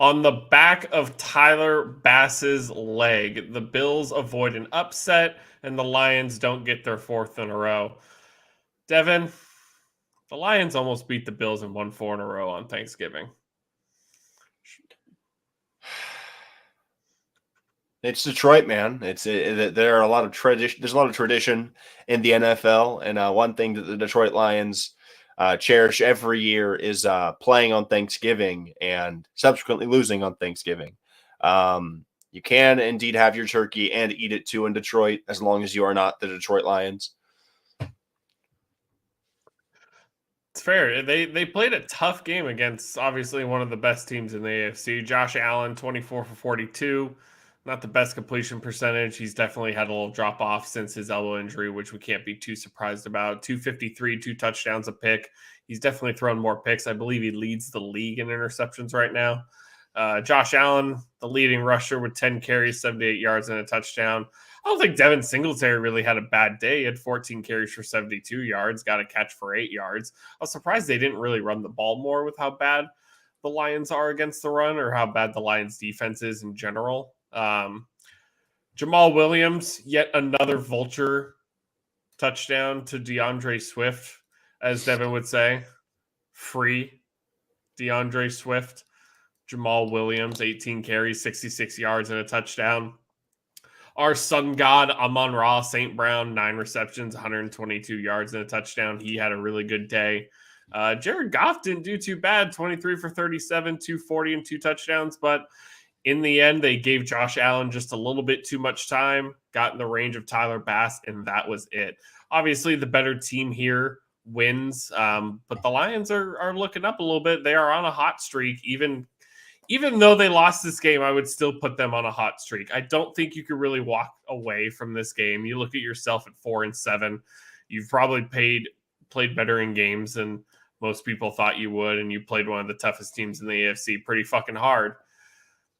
On the back of Tyler Bass's leg, the Bills avoid an upset, and the Lions don't get their fourth in a row. Devin, the Lions almost beat the Bills and won 4 in a row on Thanksgiving. It's Detroit, man. There are a lot of tradition. There's a lot of tradition in the NFL, and one thing that the Detroit Lions cherish every year is playing on Thanksgiving and subsequently losing on Thanksgiving. You can indeed have your turkey and eat it too in Detroit, as long as you are not the Detroit Lions. It's fair. They played a tough game against obviously one of the best teams in the AFC. Josh Allen, 24 for 42. Not the best completion percentage. He's definitely had a little drop off since his elbow injury, which we can't be too surprised about. 253, 2 touchdowns, a pick. He's definitely thrown more picks. I believe he leads the league in interceptions right now. Josh Allen, the leading rusher with 10 carries, 78 yards, and a touchdown. I don't think Devin Singletary really had a bad day. He had 14 carries for 72 yards, got a catch for 8 yards. I was surprised they didn't really run the ball more with how bad the Lions are against the run or how bad the Lions defense is in general. Jamal Williams, yet another vulture touchdown to DeAndre Swift, as Devin would say. Free DeAndre Swift. Jamal Williams, 18 carries, 66 yards, and a touchdown. Our sun god, Amon-Ra St. Brown, 9 receptions, 122 yards, and a touchdown. He had a really good day. Jared Goff didn't do too bad, 23 for 37, 240, and 2 touchdowns, but in the end, they gave Josh Allen just a little bit too much time, got in the range of Tyler Bass, and that was it. Obviously, the better team here wins, but the Lions are looking up a little bit. They are on a hot streak. Even though they lost this game, I would still put them on a hot streak. I don't think you could really walk away from this game. You look at yourself at 4-7. You've probably played better in games than most people thought you would, and you played one of the toughest teams in the AFC pretty fucking hard.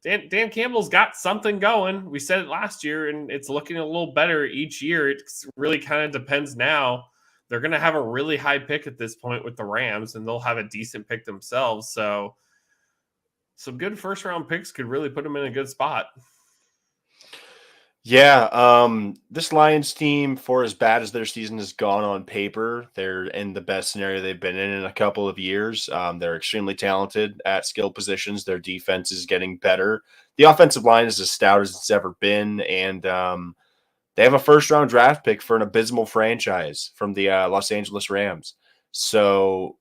Dan Campbell's got something going. We said it last year, and it's looking a little better each year. It really kind of depends now. They're going to have a really high pick at this point with the Rams, and they'll have a decent pick themselves. So some good first-round picks could really put them in a good spot. Yeah, this Lions team, for as bad as their season has gone on paper, they're in the best scenario they've been in a couple of years. They're extremely talented at skill positions. Their defense is getting better. The offensive line is as stout as it's ever been, and they have a first-round draft pick for an abysmal franchise from the Los Angeles Rams. So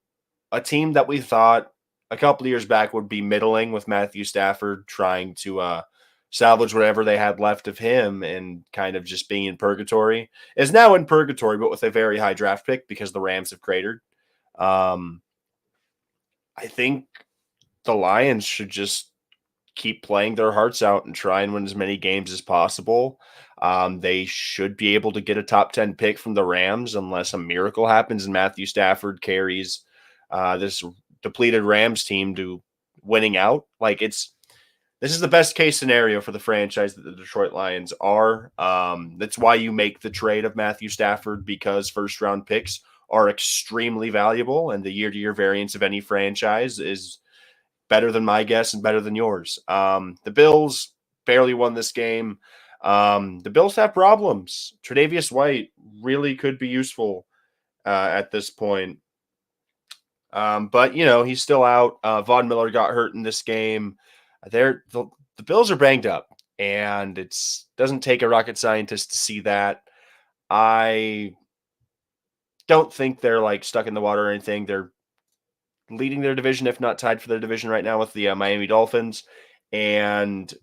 a team that we thought a couple of years back would be middling with Matthew Stafford trying to salvage whatever they had left of him and kind of just being in purgatory, is now in purgatory, but with a very high draft pick because the Rams have cratered. I think the Lions should just keep playing their hearts out and try and win as many games as possible. They should be able to get a top 10 pick from the Rams unless a miracle happens and Matthew Stafford carries this depleted Rams team to winning out. This is the best case scenario for the franchise that the Detroit Lions are. That's why you make the trade of Matthew Stafford, because first round picks are extremely valuable, and the year-to-year variance of any franchise is better than my guess and better than yours. The Bills barely won this game. The Bills have problems. Tre'Davious White really could be useful at this point. But, he's still out. Von Miller got hurt in this game. The Bills are banged up, and it doesn't take a rocket scientist to see that. I don't think they're stuck in the water or anything. They're leading their division, if not tied for their division right now with the Miami Dolphins. And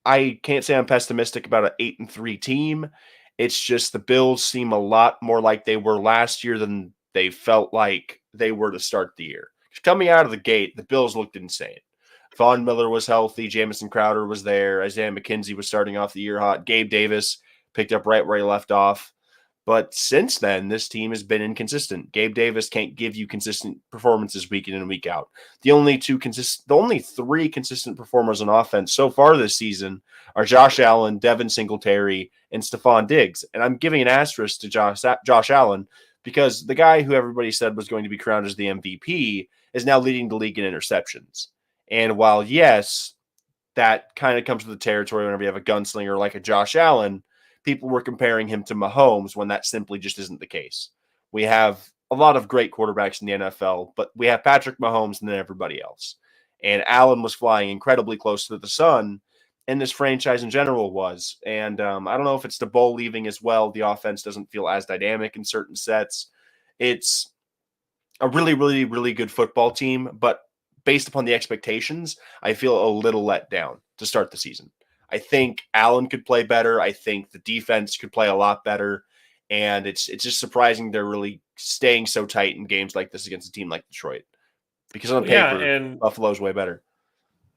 I can't say I'm pessimistic about an 8-3 team. It's just the Bills seem a lot more like they were last year than they felt like they were to start the year. Coming out of the gate, the Bills looked insane. Von Miller was healthy. Jamison Crowder was there. Isaiah McKenzie was starting off the year hot. Gabe Davis picked up right where he left off. But since then, this team has been inconsistent. Gabe Davis can't give you consistent performances week in and week out. The only three consistent performers on offense so far this season are Josh Allen, Devin Singletary, and Stephon Diggs. And I'm giving an asterisk to Josh Allen because the guy who everybody said was going to be crowned as the MVP is now leading the league in interceptions. And while, yes, that kind of comes with the territory whenever you have a gunslinger like a Josh Allen, people were comparing him to Mahomes when that simply just isn't the case. We have a lot of great quarterbacks in the NFL, but we have Patrick Mahomes and then everybody else. And Allen was flying incredibly close to the sun, and this franchise in general was. And I don't know if it's the bowl leaving as well. The offense doesn't feel as dynamic in certain sets. It's a really, really, really good football team, but based upon the expectations, I feel a little let down to start the season. I think Allen could play better. I think the defense could play a lot better. And it's just surprising they're really staying so tight in games like this against a team like Detroit. Because on Yeah, paper, Buffalo's way better.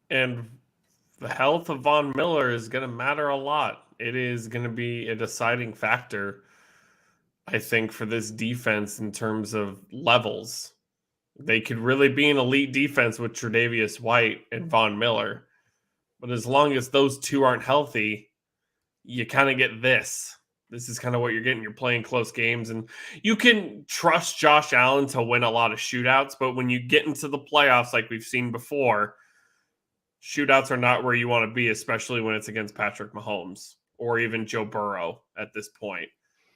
and the health of Von Miller is going to matter a lot. It is going to be a deciding factor, I think, for this defense in terms of levels. They could really be an elite defense with Tre'Davious White and Von Miller. But as long as those two aren't healthy, you kind of get this. This is kind of what you're getting. You're playing close games, and you can trust Josh Allen to win a lot of shootouts. But when you get into the playoffs, like we've seen before, shootouts are not where you want to be, especially when it's against Patrick Mahomes or even Joe Burrow at this point,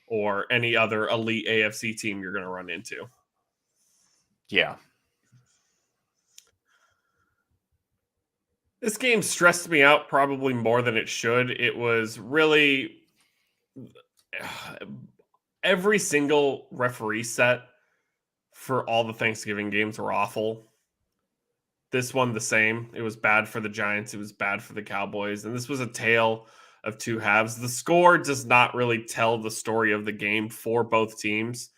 or any other elite AFC team you're going to run into. Yeah. This game stressed me out probably more than it should. It was really every single referee set for all the Thanksgiving games were awful. This one the same. It was bad for the Giants. It was bad for the Cowboys. And this was a tale of two halves. The score does not really tell the story of the game for both teams.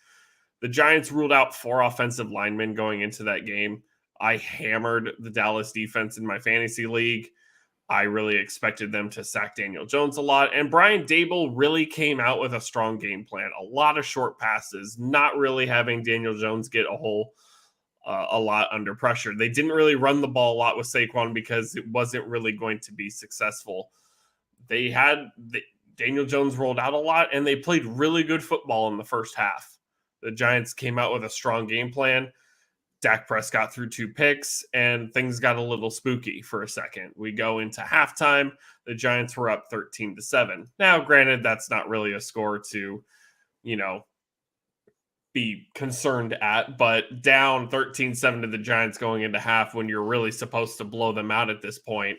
The Giants ruled out 4 offensive linemen going into that game. I hammered the Dallas defense in my fantasy league. I really expected them to sack Daniel Jones a lot. And Brian Daboll really came out with a strong game plan. A lot of short passes, not really having Daniel Jones get a lot under pressure. They didn't really run the ball a lot with Saquon because it wasn't really going to be successful. Daniel Jones rolled out a lot, and they played really good football in the first half. The Giants came out with a strong game plan. Dak Prescott threw 2 picks, and things got a little spooky for a second. We go into halftime. The Giants were up 13-7. Now, granted, that's not really a score to, be concerned at, but down 13-7 to the Giants going into half when you're really supposed to blow them out at this point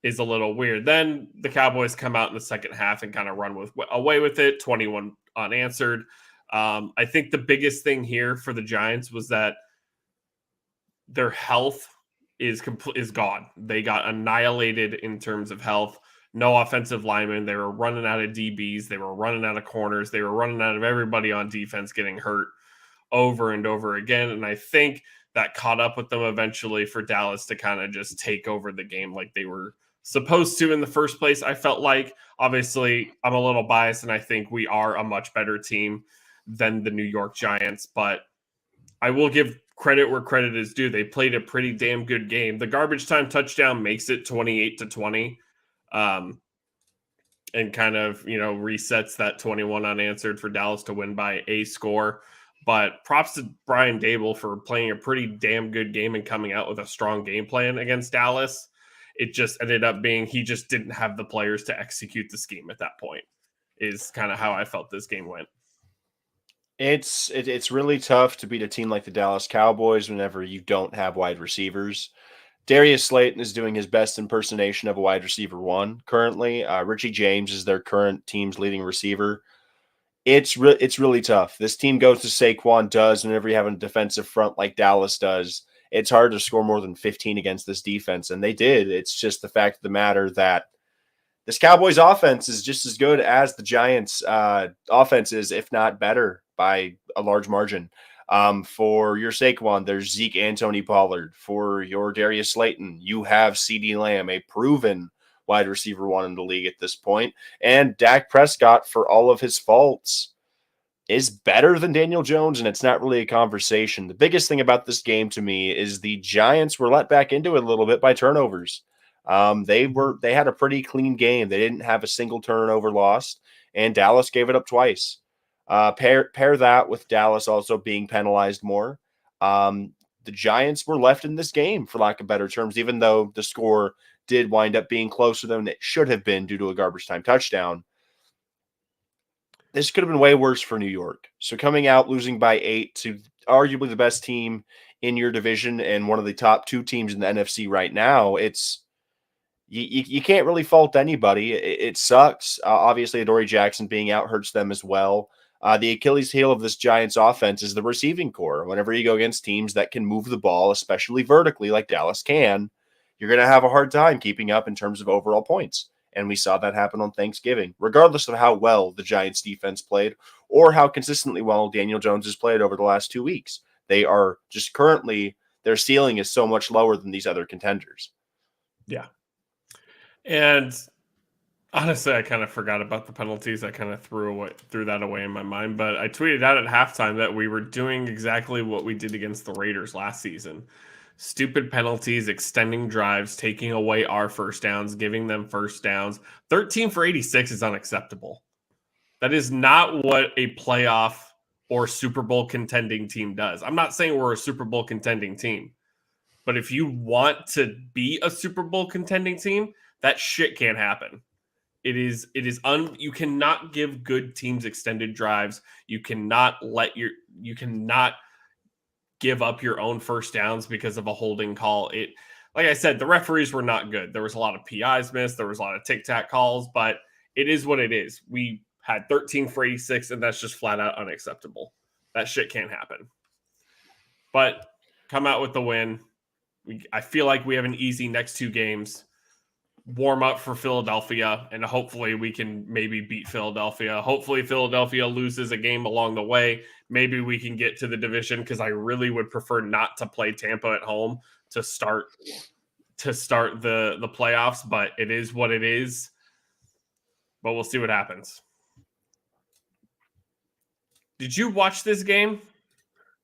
is a little weird. Then the Cowboys come out in the second half and kind of run away with it, 21 unanswered. I think the biggest thing here for the Giants was that their health is gone. They got annihilated in terms of health. No offensive linemen. They were running out of DBs. They were running out of corners. They were running out of everybody on defense getting hurt over and over again. And I think that caught up with them eventually for Dallas to kind of just take over the game like they were supposed to in the first place. I felt like, obviously, I'm a little biased, and I think we are a much better team than the New York Giants, but I will give credit where credit is due. They played a pretty damn good game. The garbage time touchdown makes it 28-20, and kind of, resets that 21 unanswered for Dallas to win by a score. But props to Brian Daboll for playing a pretty damn good game and coming out with a strong game plan against Dallas. It just ended up being he just didn't have the players to execute the scheme at that point, is kind of how I felt this game went. It's really tough to beat a team like the Dallas Cowboys whenever you don't have wide receivers. Darius Slayton is doing his best impersonation of a wide receiver 1 currently. Richie James is their current team's leading receiver. It's really tough. This team goes to Saquon does whenever you have a defensive front like Dallas does. It's hard to score more than 15 against this defense, and they did. It's just the fact of the matter that this Cowboys offense is just as good as the Giants offense is, if not better, by a large margin. For your Saquon, there's Zeke and Tony Pollard. For your Darius Slayton, you have CeeDee Lamb, a proven wide receiver 1 in the league at this point. And Dak Prescott, for all of his faults, is better than Daniel Jones, and it's not really a conversation. The biggest thing about this game to me is the Giants were let back into it a little bit by turnovers. They had a pretty clean game. They didn't have a single turnover lost, and Dallas gave it up twice. Pair that with Dallas also being penalized more. the Giants were left in this game, for lack of better terms, even though the score did wind up being closer than it should have been due to a garbage time touchdown. This could have been way worse for New York. So coming out losing by 8 to arguably the best team in your division and one of the top 2 teams in the NFC right now, it's you can't really fault anybody. It sucks. Obviously, Adoree Jackson being out hurts them as well. The Achilles heel of this Giants offense is the receiving core. Whenever you go against teams that can move the ball, especially vertically like Dallas can, you're going to have a hard time keeping up in terms of overall points. And we saw that happen on Thanksgiving, regardless of how well the Giants defense played or how consistently well Daniel Jones has played over the last 2 weeks. They are just currently, their ceiling is so much lower than these other contenders. Yeah. And honestly, I kind of forgot about the penalties. I kind of threw that away in my mind. But I tweeted out at halftime that we were doing exactly what we did against the Raiders last season. Stupid penalties, extending drives, taking away our first downs, giving them first downs. 13 for 86 is unacceptable. That is not what a playoff or Super Bowl contending team does. I'm not saying we're a Super Bowl contending team. But if you want to be a Super Bowl contending team, that shit can't happen. You cannot give good teams extended drives. You cannot give up your own first downs because of a holding call. Like I said, the referees were not good. There was a lot of PIs missed. There was a lot of tic-tac calls, but it is what it is. We had 13 for 86, and that's just flat out unacceptable. That shit can't happen. But come out with the win. I feel like we have an easy next 2 games. Warm up for Philadelphia, and hopefully we can maybe beat Philadelphia. Hopefully Philadelphia loses a game along the way. Maybe we can get to the division, because I really would prefer not to play Tampa at home to start the playoffs, but it is what it is. But we'll see what happens. Did you watch this game?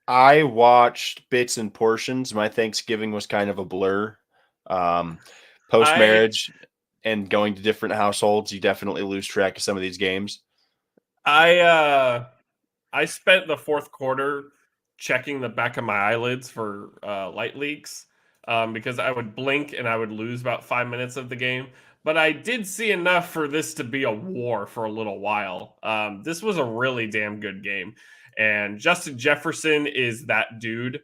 I watched bits and portions. My Thanksgiving was kind of a blur. Post-marriage and going to different households, you definitely lose track of some of these games. I spent the fourth quarter checking the back of my eyelids for light leaks because I would blink and I would lose about 5 minutes of the game. But I did see enough for this to be a war for a little while. This was a really damn good game. And Justin Jefferson is that dude.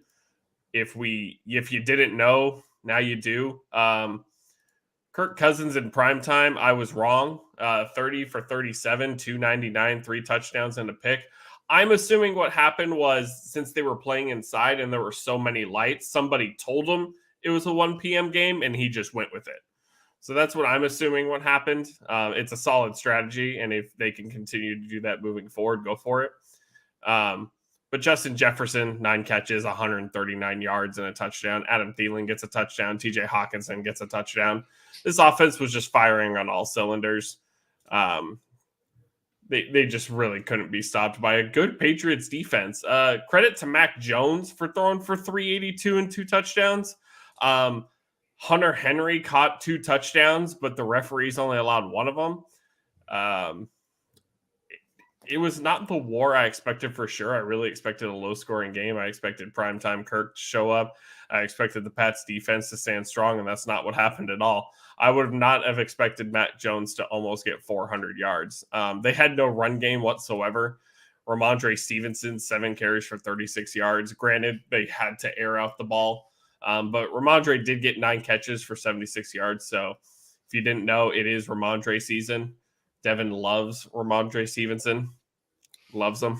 If you didn't know, now you do. Kirk Cousins in primetime, I was wrong. 30 for 37, 299, 3 touchdowns and a pick. I'm assuming what happened was, since they were playing inside and there were so many lights, somebody told him it was a 1 p.m. game and he just went with it. So that's what I'm assuming what happened. It's a solid strategy, and if they can continue to do that moving forward, go for it. But Justin Jefferson, 9 catches, 139 yards and a touchdown. Adam Thielen gets a touchdown. TJ Hawkinson gets a touchdown. This offense was just firing on all cylinders. They just really couldn't be stopped by a good Patriots defense. Credit to Mac Jones for throwing for 382 and 2 touchdowns. Hunter Henry caught 2 touchdowns, but the referees only allowed 1 of them. It was not the war I expected for sure. I really expected a low-scoring game. I expected primetime Kirk to show up. I expected the Pats defense to stand strong, and that's not what happened at all. I would not have expected Matt Jones to almost get 400 yards. They had no run game whatsoever. Ramondre Stevenson, 7 carries for 36 yards. Granted, they had to air out the ball, but Ramondre did get 9 catches for 76 yards. So if you didn't know, it is Ramondre season. Devin loves Ramondre Stevenson. Loves him.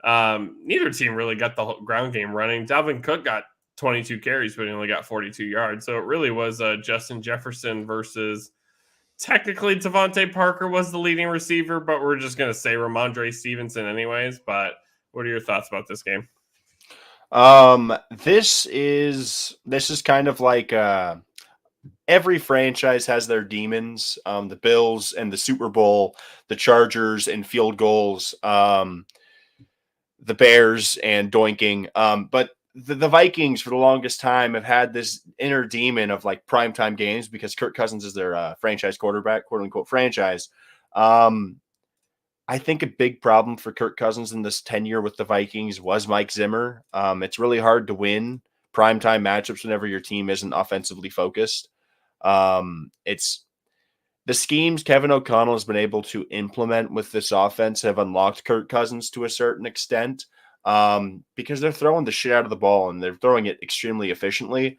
Neither team really got the ground game running. Dalvin Cook got 22 carries, but he only got 42 yards. So it really was Justin Jefferson versus, technically Devontae Parker was the leading receiver, but we're just going to say Ramondre Stevenson anyways. But what are your thoughts about this game? This is kind of like every franchise has their demons. The Bills and the Super Bowl, the Chargers and field goals, the Bears and doinking. But the Vikings for the longest time have had this inner demon of like primetime games because Kirk Cousins is their franchise quarterback, quote unquote franchise. I think a big problem for Kirk Cousins in this tenure with the Vikings was Mike Zimmer. It's really hard to win primetime matchups whenever your team isn't offensively focused. It's the schemes Kevin O'Connell has been able to implement with this offense have unlocked Kirk Cousins to a certain extent, because they're throwing the shit out of the ball and they're throwing it extremely efficiently.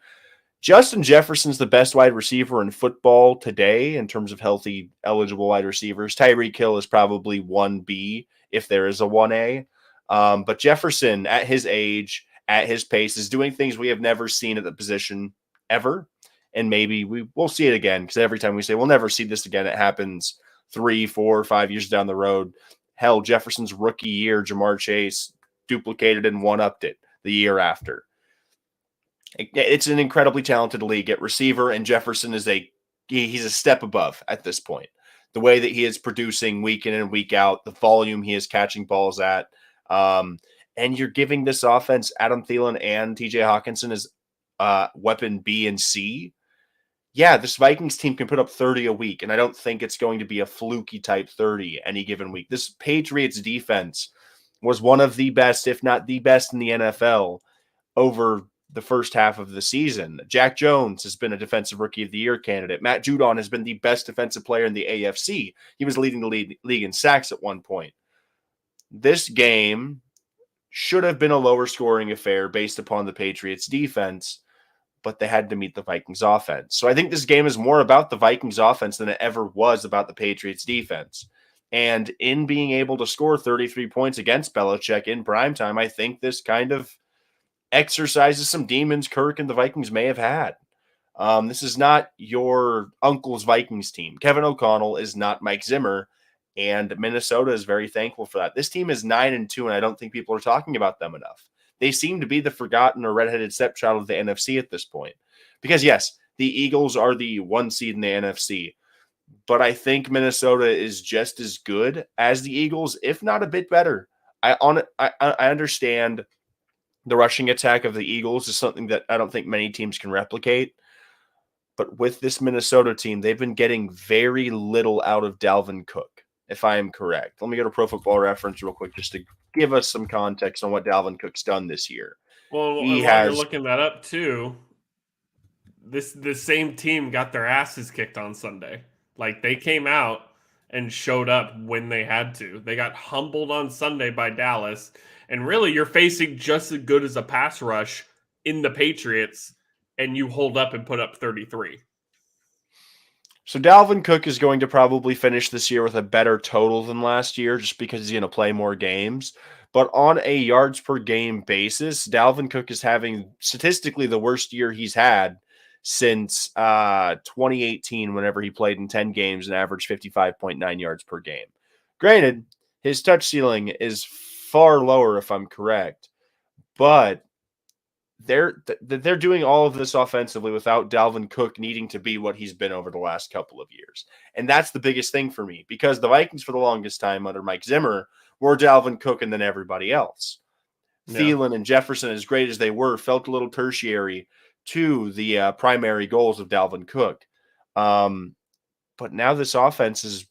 Justin Jefferson's the best wide receiver in football today in terms of healthy, eligible wide receivers. Tyreek Hill is probably 1B if there is a 1A. But Jefferson, at his age, at his pace, is doing things we have never seen at the position ever. And maybe we'll see it again, because every time we say we'll never see this again, it happens 3, 4, 5 years down the road. Hell, Jefferson's rookie year, Jamar Chase duplicated and one-upped it the year after. It's an incredibly talented league at receiver, and Jefferson is he's a step above at this point. The way that he is producing week in and week out, the volume he is catching balls at, and you're giving this offense Adam Thielen and TJ Hawkinson as weapon B and C. Yeah, this Vikings team can put up 30 a week, and I don't think it's going to be a fluky type 30 any given week. This Patriots defense was one of the best, if not the best in the NFL over the first half of the season. Jack Jones has been a defensive rookie of the year candidate. Matt Judon has been the best defensive player in the AFC. He was leading the league in sacks at one point. This game should have been a lower scoring affair based upon the Patriots defense, but they had to meet the Vikings offense. So I think this game is more about the Vikings offense than it ever was about the Patriots defense. And in being able to score 33 points against Belichick in primetime, I think this kind of exercises some demons Kirk and the Vikings may have had. This is not your uncle's Vikings team. Kevin O'Connell is not Mike Zimmer, and Minnesota is very thankful for that. This team is 9-2, and I don't think people are talking about them enough. They seem to be the forgotten or redheaded stepchild of the NFC at this point. Because, yes, the Eagles are the 1 seed in the NFC, but I think Minnesota is just as good as the Eagles, if not a bit better. I understand the rushing attack of the Eagles is something that I don't think many teams can replicate. But with this Minnesota team, they've been getting very little out of Dalvin Cook, if I am correct. Let me go to Pro Football Reference real quick just to give us some context on what Dalvin Cook's done this year. Well, He and while you're has looking that up too, the same team got their asses kicked on Sunday. Like, they came out and showed up when they had to. They got humbled on Sunday by Dallas. And really, you're facing just as good as a pass rush in the Patriots, and you hold up and put up 33. So Dalvin Cook is going to probably finish this year with a better total than last year just because he's going to play more games. But on a yards per game basis, Dalvin Cook is having statistically the worst year he's had since 2018, whenever he played in 10 games and averaged 55.9 yards per game. Granted, his touch ceiling is far lower, if I'm correct, but they're doing all of this offensively without Dalvin Cook needing to be what he's been over the last couple of years. And that's the biggest thing for me, because the Vikings for the longest time under Mike Zimmer were Dalvin Cook and then everybody else. Yeah. Thielen and Jefferson, as great as they were, felt a little tertiary to the primary goals of Dalvin Cook. But now this offense has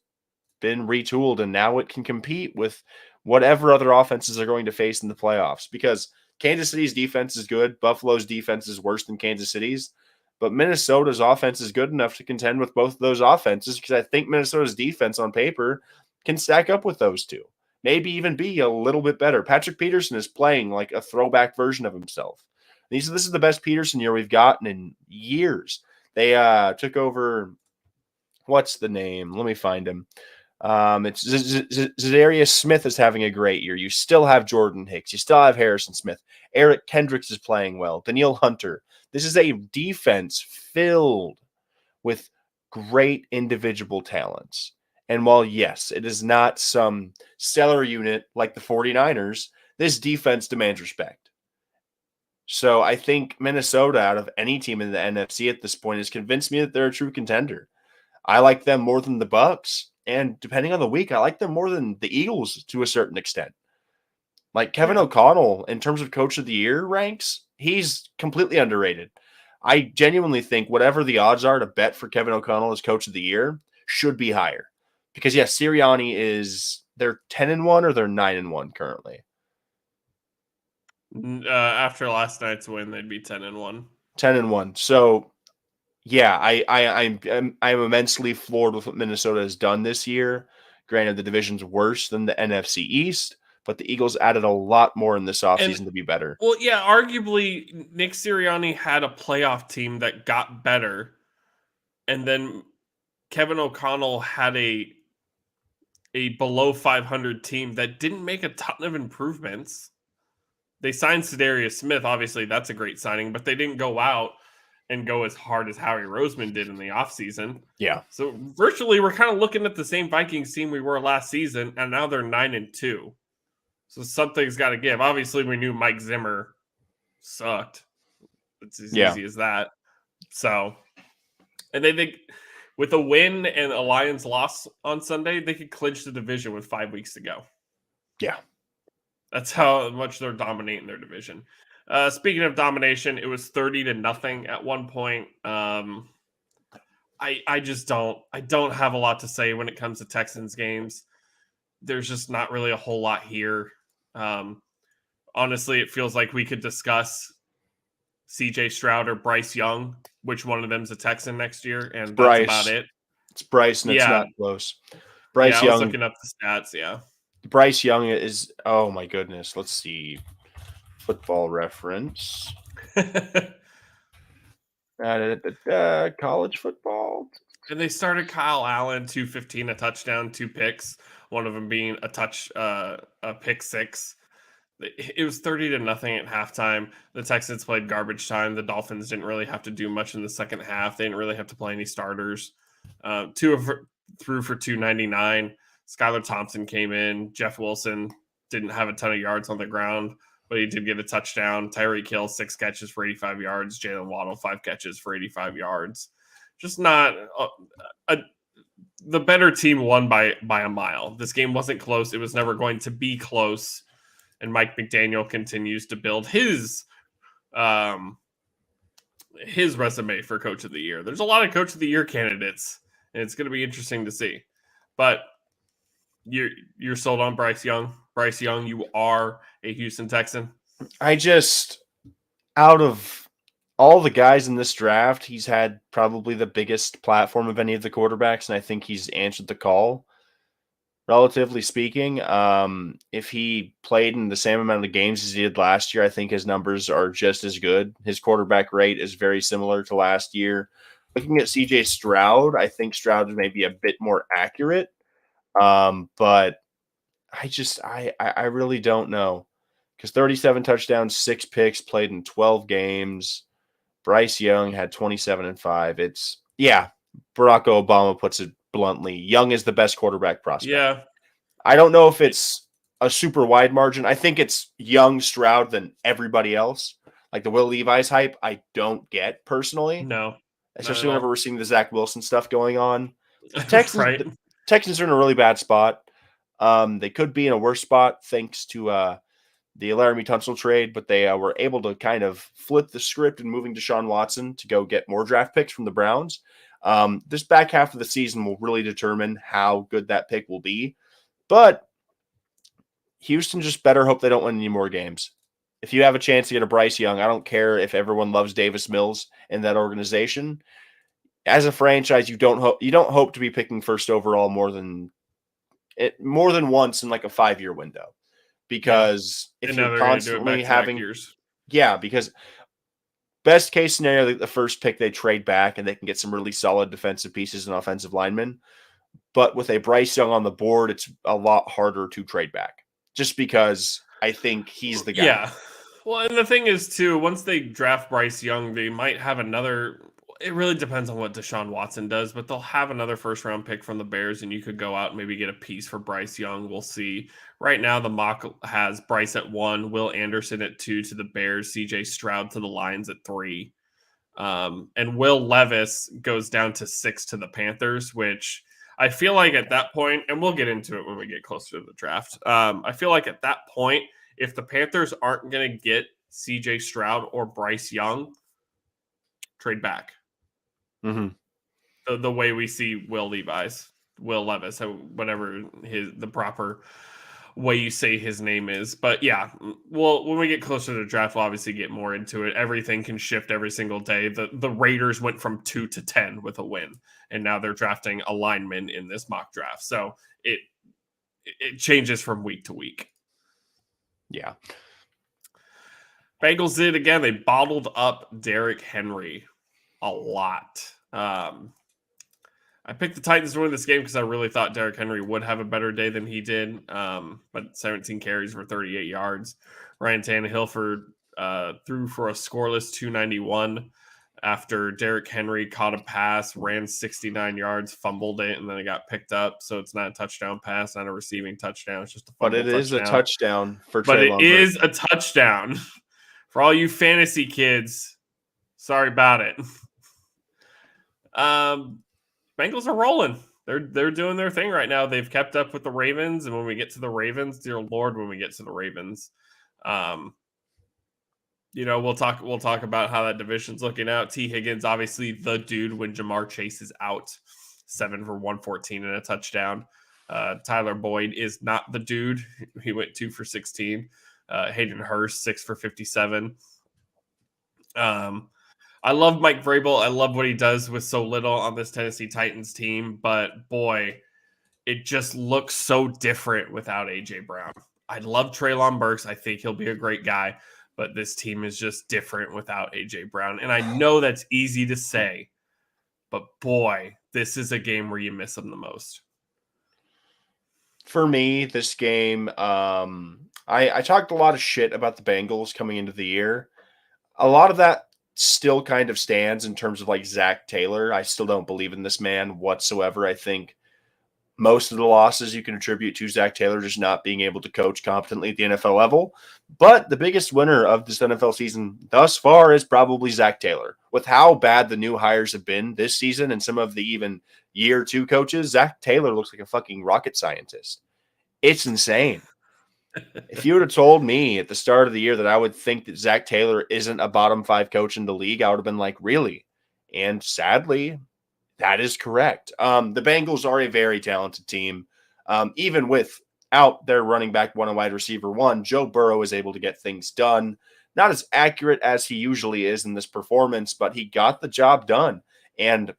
been retooled, and now it can compete with whatever other offenses are going to face in the playoffs, because Kansas City's defense is good. Buffalo's defense is worse than Kansas City's. But Minnesota's offense is good enough to contend with both of those offenses, because I think Minnesota's defense on paper can stack up with those two. Maybe even be a little bit better. Patrick Peterson is playing like a throwback version of himself. This is the best Peterson year we've gotten in years. They took over, what's the name? Let me find him. It's Zadarius Smith is having a great year. You still have Jordan Hicks. You still have Harrison Smith. Eric Kendricks is playing well. Danielle Hunter. This is a defense filled with great individual talents. And while, yes, it is not some stellar unit like the 49ers, this defense demands respect. So I think Minnesota, out of any team in the NFC at this point, has convinced me that they're a true contender. I like them more than the Bucs. And depending on the week, I like them more than the Eagles to a certain extent. Like Kevin O'Connell, in terms of coach of the year ranks, he's completely underrated. I genuinely think whatever the odds are to bet for Kevin O'Connell as coach of the year should be higher. Because, yes, Sirianni is they're 10-1 or they're 9-1 currently. After last night's win, they'd be 10-1. 10-1. So yeah, I'm immensely floored with what Minnesota has done this year. Granted, the division's worse than the NFC East, but the Eagles added a lot more in this offseason to be better. Well, yeah, arguably Nick Sirianni had a playoff team that got better, and then Kevin O'Connell had a below 500 team that didn't make a ton of improvements. They signed Sedarius Smith. Obviously, that's a great signing, but they didn't go out and go as hard as Howie Roseman did in the offseason. Yeah. So virtually, we're kind of looking at the same Vikings team we were last season, and now they're 9-2. So something's got to give. Obviously, we knew Mike Zimmer sucked. It's as easy as that. So, and they think with a win and a Lions loss on Sunday, they could clinch the division with 5 weeks to go. Yeah. That's how much they're dominating their division. Speaking of domination, it was 30-0 at one point. I don't have a lot to say when it comes to Texans games. There's just not really a whole lot here. Honestly, it feels like we could discuss CJ Stroud or Bryce Young, which one of them's a Texan next year, and that's about it. It's Bryce, and it's not close. Bryce Young. I was Young, looking up the stats. Yeah, Bryce Young is. Oh my goodness. Let's see. Football Reference. College football. And they started Kyle Allen, 215, a touchdown, 2 picks. One of them being a pick 6. It was 30-0 at halftime. The Texans played garbage time. The Dolphins didn't really have to do much in the second half. They didn't really have to play any starters. Threw for 299. Skylar Thompson came in. Jeff Wilson didn't have a ton of yards on the ground, but he did get a touchdown. Tyreek Hill, 6 catches for 85 yards. Jalen Waddle, 5 catches for 85 yards. Just not the better team won by a mile. This game wasn't close. It was never going to be close. And Mike McDaniel continues to build his resume for Coach of the Year. There's a lot of Coach of the Year candidates, and it's going to be interesting to see. But you're sold on Bryce Young. Bryce Young, you are a Houston Texan. Out of all the guys in this draft, he's had probably the biggest platform of any of the quarterbacks, and I think he's answered the call. Relatively speaking, if he played in the same amount of games as he did last year, I think his numbers are just as good. His quarterback rate is very similar to last year. Looking at CJ Stroud, I think Stroud is maybe a bit more accurate, but I really don't know, because 37 touchdowns, 6 picks, played in 12 games. Bryce Young had 27-5. Barack Obama puts it bluntly. Young is the best quarterback prospect. Yeah. I don't know if it's a super wide margin. I think it's Young, Stroud, than everybody else. Like the Will Levis hype, I don't get personally. No. Especially whenever we're seeing the Zach Wilson stuff going on. Right. Texans are in a really bad spot. They could be in a worse spot thanks to the Laramie Tunsil trade, but they were able to kind of flip the script and moving Deshaun Watson to go get more draft picks from the Browns. This back half of the season will really determine how good that pick will be. But Houston just better hope they don't win any more games. If you have a chance to get a Bryce Young, I don't care if everyone loves Davis Mills in that organization. As a franchise, you don't hope to be picking first overall more than once in like a 5-year window. Because if you're constantly having years. Yeah, because best case scenario, the first pick they trade back and they can get some really solid defensive pieces and offensive linemen. But with a Bryce Young on the board, it's a lot harder to trade back, just because I think he's the guy. Yeah. Well, and the thing is, too, once they draft Bryce Young, they might have another. It really depends on what Deshaun Watson does, but they'll have another first-round pick from the Bears, and you could go out and maybe get a piece for Bryce Young. We'll see. Right now, the mock has Bryce at 1, Will Anderson at 2 to the Bears, CJ Stroud to the Lions at 3. And Will Levis goes down to 6 to the Panthers, which I feel like at that point, and we'll get into it when we get closer to the draft, I feel like at that point, if the Panthers aren't going to get CJ Stroud or Bryce Young, trade back. Mm-hmm. The way we see Will Levis. Will Levis, so whatever the proper way you say his name is. But yeah, well, when we get closer to the draft, we'll obviously get more into it. Everything can shift every single day. The Raiders went from 2 to 10 with a win, and now they're drafting a lineman in this mock draft. So it changes from week to week. Yeah. Bengals did again. They bottled up Derrick Henry a lot. I picked the Titans to win this game because I really thought Derrick Henry would have a better day than he did. But 17 carries for 38 yards. Ryan Tannehill threw for a scoreless 291 after Derrick Henry caught a pass, ran 69 yards, fumbled it, and then it got picked up. So it's not a touchdown pass, not a receiving touchdown. It's just a fumble touchdown. But it is a touchdown for But Treylon it is a touchdown for all you fantasy kids. Sorry about it. Bengals are rolling. They're doing their thing right now. They've kept up with the Ravens, and when we get to the Ravens, dear Lord, when we get to the Ravens, we'll talk about how that division's looking out. T. Higgins, obviously the dude when Jamar Chase is out, 7 for 114 and a touchdown. Tyler Boyd is not the dude. He went 2 for 16. Hayden Hurst, 6 for 57. I love Mike Vrabel. I love what he does with so little on this Tennessee Titans team, but boy, it just looks so different without AJ Brown. I love Treylon Burks. I think he'll be a great guy, but this team is just different without AJ Brown. And I know that's easy to say, but boy, this is a game where you miss him the most. For me, this game, I talked a lot of shit about the Bengals coming into the year. A lot of that still kind of stands in terms of like Zach Taylor. I still don't believe in this man whatsoever. I think most of the losses you can attribute to Zach Taylor just not being able to coach competently at the NFL level. But the biggest winner of this NFL season thus far is probably Zach Taylor. With how bad the new hires have been this season and some of the even year 2 coaches, Zach Taylor looks like a fucking rocket scientist. It's insane. If you would have told me at the start of the year that I would think that Zach Taylor isn't a bottom 5 coach in the league, I would have been like, really? And sadly, that is correct. The Bengals are a very talented team. Even without their running back 1 and wide receiver 1, Joe Burrow is able to get things done. Not as accurate as he usually is in this performance, but he got the job done. And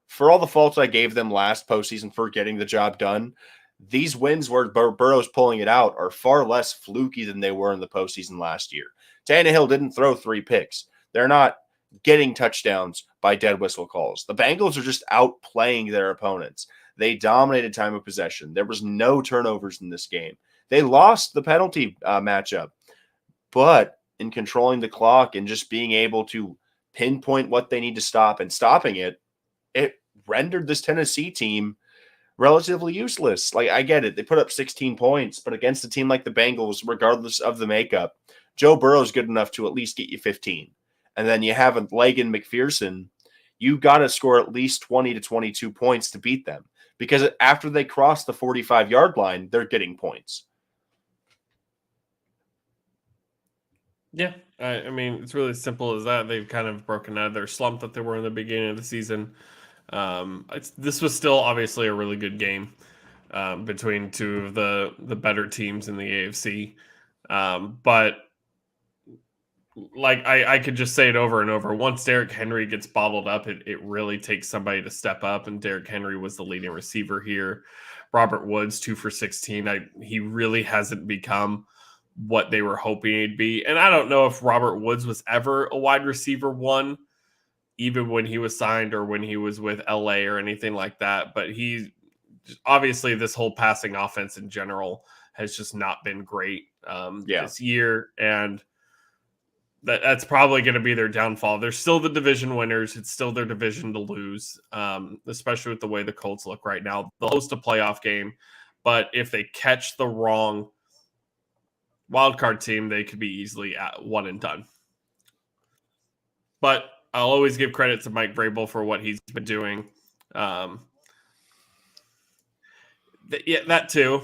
for all the faults I gave them last postseason for getting the job done, these wins where Burrow's pulling it out are far less fluky than they were in the postseason last year. Tannehill didn't throw 3 picks. They're not getting touchdowns by dead whistle calls. The Bengals are just outplaying their opponents. They dominated time of possession. There was no turnovers in this game. They lost the penalty matchup, but in controlling the clock and just being able to pinpoint what they need to stop and stopping it, it rendered this Tennessee team relatively useless. Like, I get it. They put up 16 points, but against a team like the Bengals, regardless of the makeup, Joe Burrow's good enough to at least get you 15. And then you have a Lagan McPherson. You got to score at least 20 to 22 points to beat them, because after they cross the 45-yard line, they're getting points. Yeah, I mean, it's really simple as that. They've kind of broken out of their slump that they were in the beginning of the season. This was still obviously a really good game between 2 of the better teams in the AFC. But like I could just say it over and over. Once Derrick Henry gets bottled up, it really takes somebody to step up, and Derrick Henry was the leading receiver here. Robert Woods, 2 for 16. He really hasn't become what they were hoping he'd be. And I don't know if Robert Woods was ever a wide receiver 1, even when he was signed or when he was with LA or anything like that. But obviously this whole passing offense in general has just not been great this year. And that's probably going to be their downfall. They're still the division winners. It's still their division to lose, especially with the way the Colts look right now. They'll host a playoff game, but if they catch the wrong wildcard team, they could be easily at 1 and done. But I'll always give credit to Mike Vrabel for what he's been doing. That too.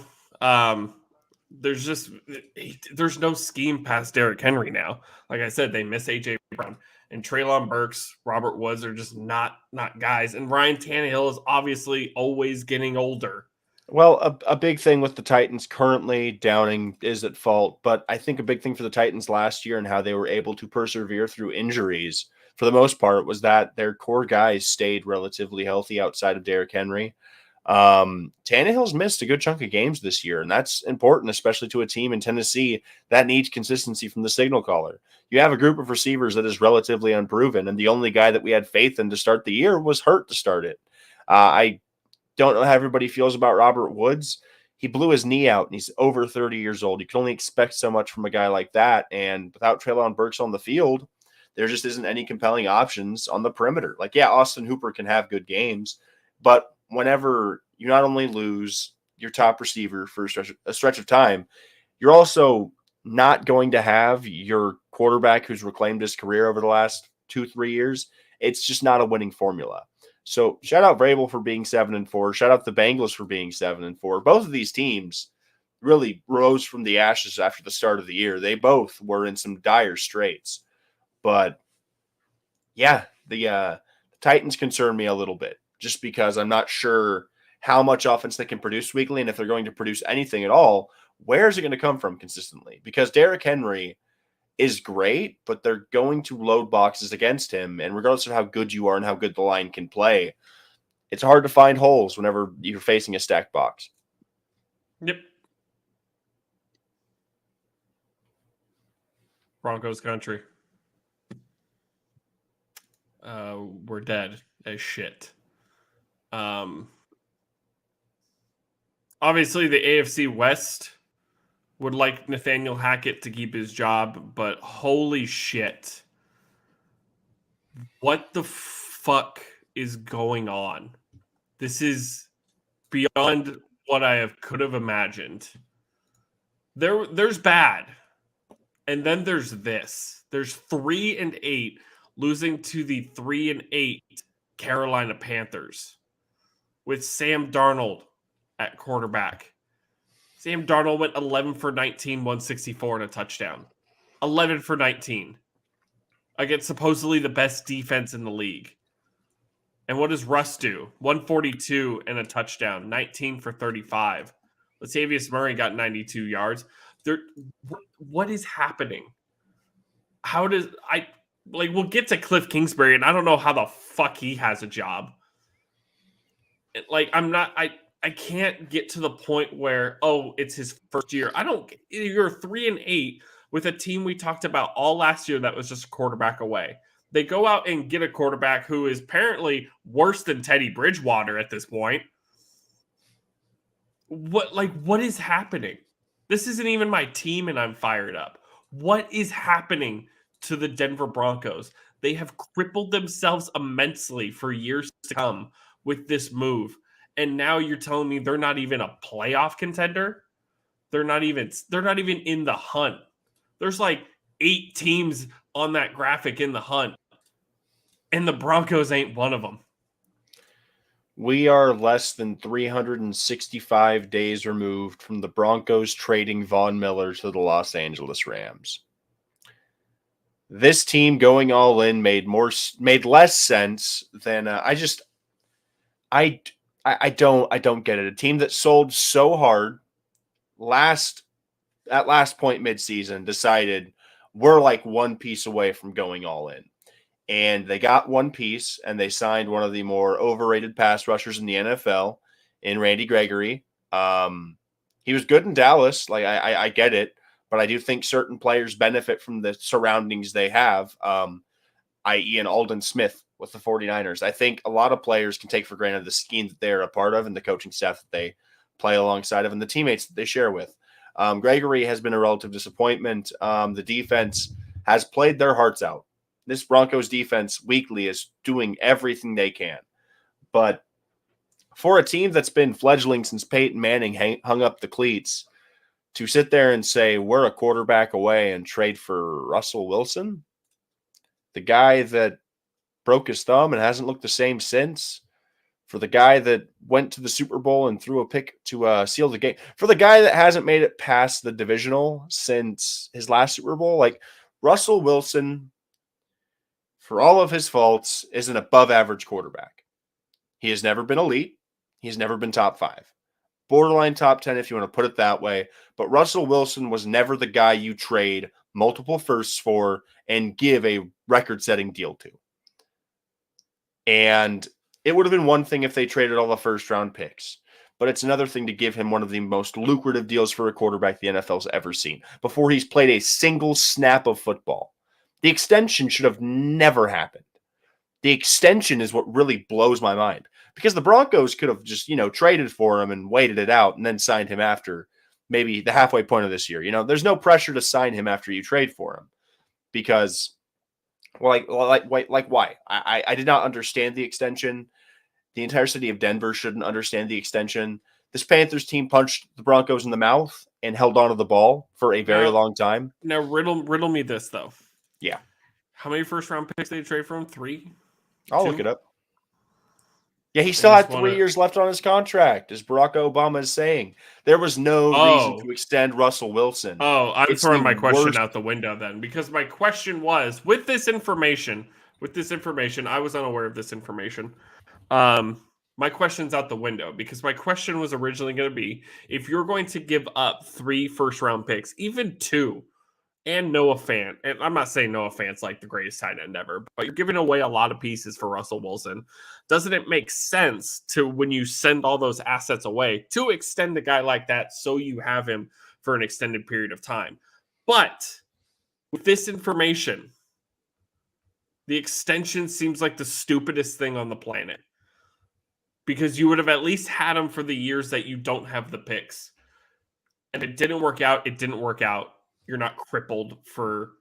There's no scheme past Derrick Henry now. Like I said, they miss AJ Brown. And Treylon Burks, Robert Woods are just not guys. And Ryan Tannehill is obviously always getting older. Well, a big thing with the Titans currently, Downing is at fault, but I think a big thing for the Titans last year and how they were able to persevere through injuries for the most part was that their core guys stayed relatively healthy outside of Derrick Henry. Tannehill's missed a good chunk of games this year, and that's important, especially to a team in Tennessee that needs consistency from the signal caller. You have a group of receivers that is relatively unproven, and the only guy that we had faith in to start the year was hurt to start it. I don't know how everybody feels about Robert Woods. He blew his knee out, and he's over 30 years old. You can only expect so much from a guy like that, and without Treylon Burks on the field, there just isn't any compelling options on the perimeter. Like, yeah, Austin Hooper can have good games, but whenever you not only lose your top receiver for a stretch of time, you're also not going to have your quarterback who's reclaimed his career over the last 2-3 years. It's just not a winning formula. So shout out Vrabel for being 7-4. Shout out the Bengals for being 7-4. Both of these teams really rose from the ashes after the start of the year. They both were in some dire straits. But yeah, the Titans concern me a little bit just because I'm not sure how much offense they can produce weekly, and if they're going to produce anything at all, where is it going to come from consistently? Because Derrick Henry is great, but they're going to load boxes against him, and regardless of how good you are and how good the line can play, it's hard to find holes whenever you're facing a stacked box. Yep. Broncos country. We're dead as shit. Obviously, the AFC West would like Nathaniel Hackett to keep his job, but holy shit. What the fuck is going on? This is beyond what I could have imagined. There's bad. And then there's this. There's 3-8 losing to the 3-8 Carolina Panthers with Sam Darnold at quarterback. Sam Darnold went 11 for 19, 164 and a touchdown. 11 for 19 against supposedly the best defense in the league. And what does Russ do? 142 and a touchdown, 19 for 35. Latavius Murray got 92 yards. What is happening? We'll get to Kliff Kingsbury, and I don't know how the fuck he has a job. I can't get to the point where, it's his first year. You're 3-8 with a team we talked about all last year that was just a quarterback away. They go out and get a quarterback who is apparently worse than Teddy Bridgewater at this point. What is happening? This isn't even my team, and I'm fired up. What is happening to the Denver Broncos? They have crippled themselves immensely for years to come with this move. And now you're telling me they're not even a playoff contender? They're not even in the hunt. There's like 8 teams on that graphic in the hunt, and the Broncos ain't one of them. We are less than 365 days removed from the Broncos trading Von Miller to the Los Angeles Rams. This team going all in made less sense than I don't get it. A team that sold so hard at last point midseason decided we're like one piece away from going all in. And they got one piece, and they signed one of the more overrated pass rushers in the NFL in Randy Gregory. He was good in Dallas. I get it, but I do think certain players benefit from the surroundings they have, i.e. an Aldon Smith with the 49ers. I think a lot of players can take for granted the scheme that they're a part of and the coaching staff that they play alongside of and the teammates that they share with. Gregory has been a relative disappointment. The defense has played their hearts out. This Broncos defense weekly is doing everything they can. But for a team that's been fledgling since Peyton Manning hung up the cleats, to sit there and say we're a quarterback away and trade for Russell Wilson, the guy that broke his thumb and hasn't looked the same since, for the guy that went to the Super Bowl and threw a pick to seal the game, for the guy that hasn't made it past the divisional since his last Super Bowl, like Russell Wilson, for all of his faults, is an above average quarterback. He has never been elite. He's never been top 5. Borderline top 10 if you want to put it that way. But Russell Wilson was never the guy you trade multiple firsts for and give a record-setting deal to. And it would have been one thing if they traded all the first-round picks. But it's another thing to give him one of the most lucrative deals for a quarterback the NFL's ever seen before he's played a single snap of football. The extension should have never happened. The extension is what really blows my mind because the Broncos could have just, traded for him and waited it out and then signed him after maybe the halfway point of this year. There's no pressure to sign him after you trade for him because, why? I did not understand the extension. The entire city of Denver shouldn't understand the extension. This Panthers team punched the Broncos in the mouth and held onto the ball for a very long time. Now, riddle me this, though. Yeah. How many first-round picks did they trade for him? 3? I'll 2? look it up. Yeah, he still had 3 years left on his contract, as Barack Obama is saying. There was no reason to extend Russell Wilson. Oh, I'm throwing my question out the window then, because my question was, with this information, I was unaware of this information. My question's out the window because my question was originally going to be, if you're going to give up 3 first-round picks, even 2, and Noah Fant, and I'm not saying Noah Fant's like the greatest tight end ever, but you're giving away a lot of pieces for Russell Wilson. Doesn't it make sense to, when you send all those assets away, to extend a guy like that so you have him for an extended period of time? But with this information, the extension seems like the stupidest thing on the planet because you would have at least had him for the years that you don't have the picks. And it didn't work out. It didn't work out. You're not crippled for,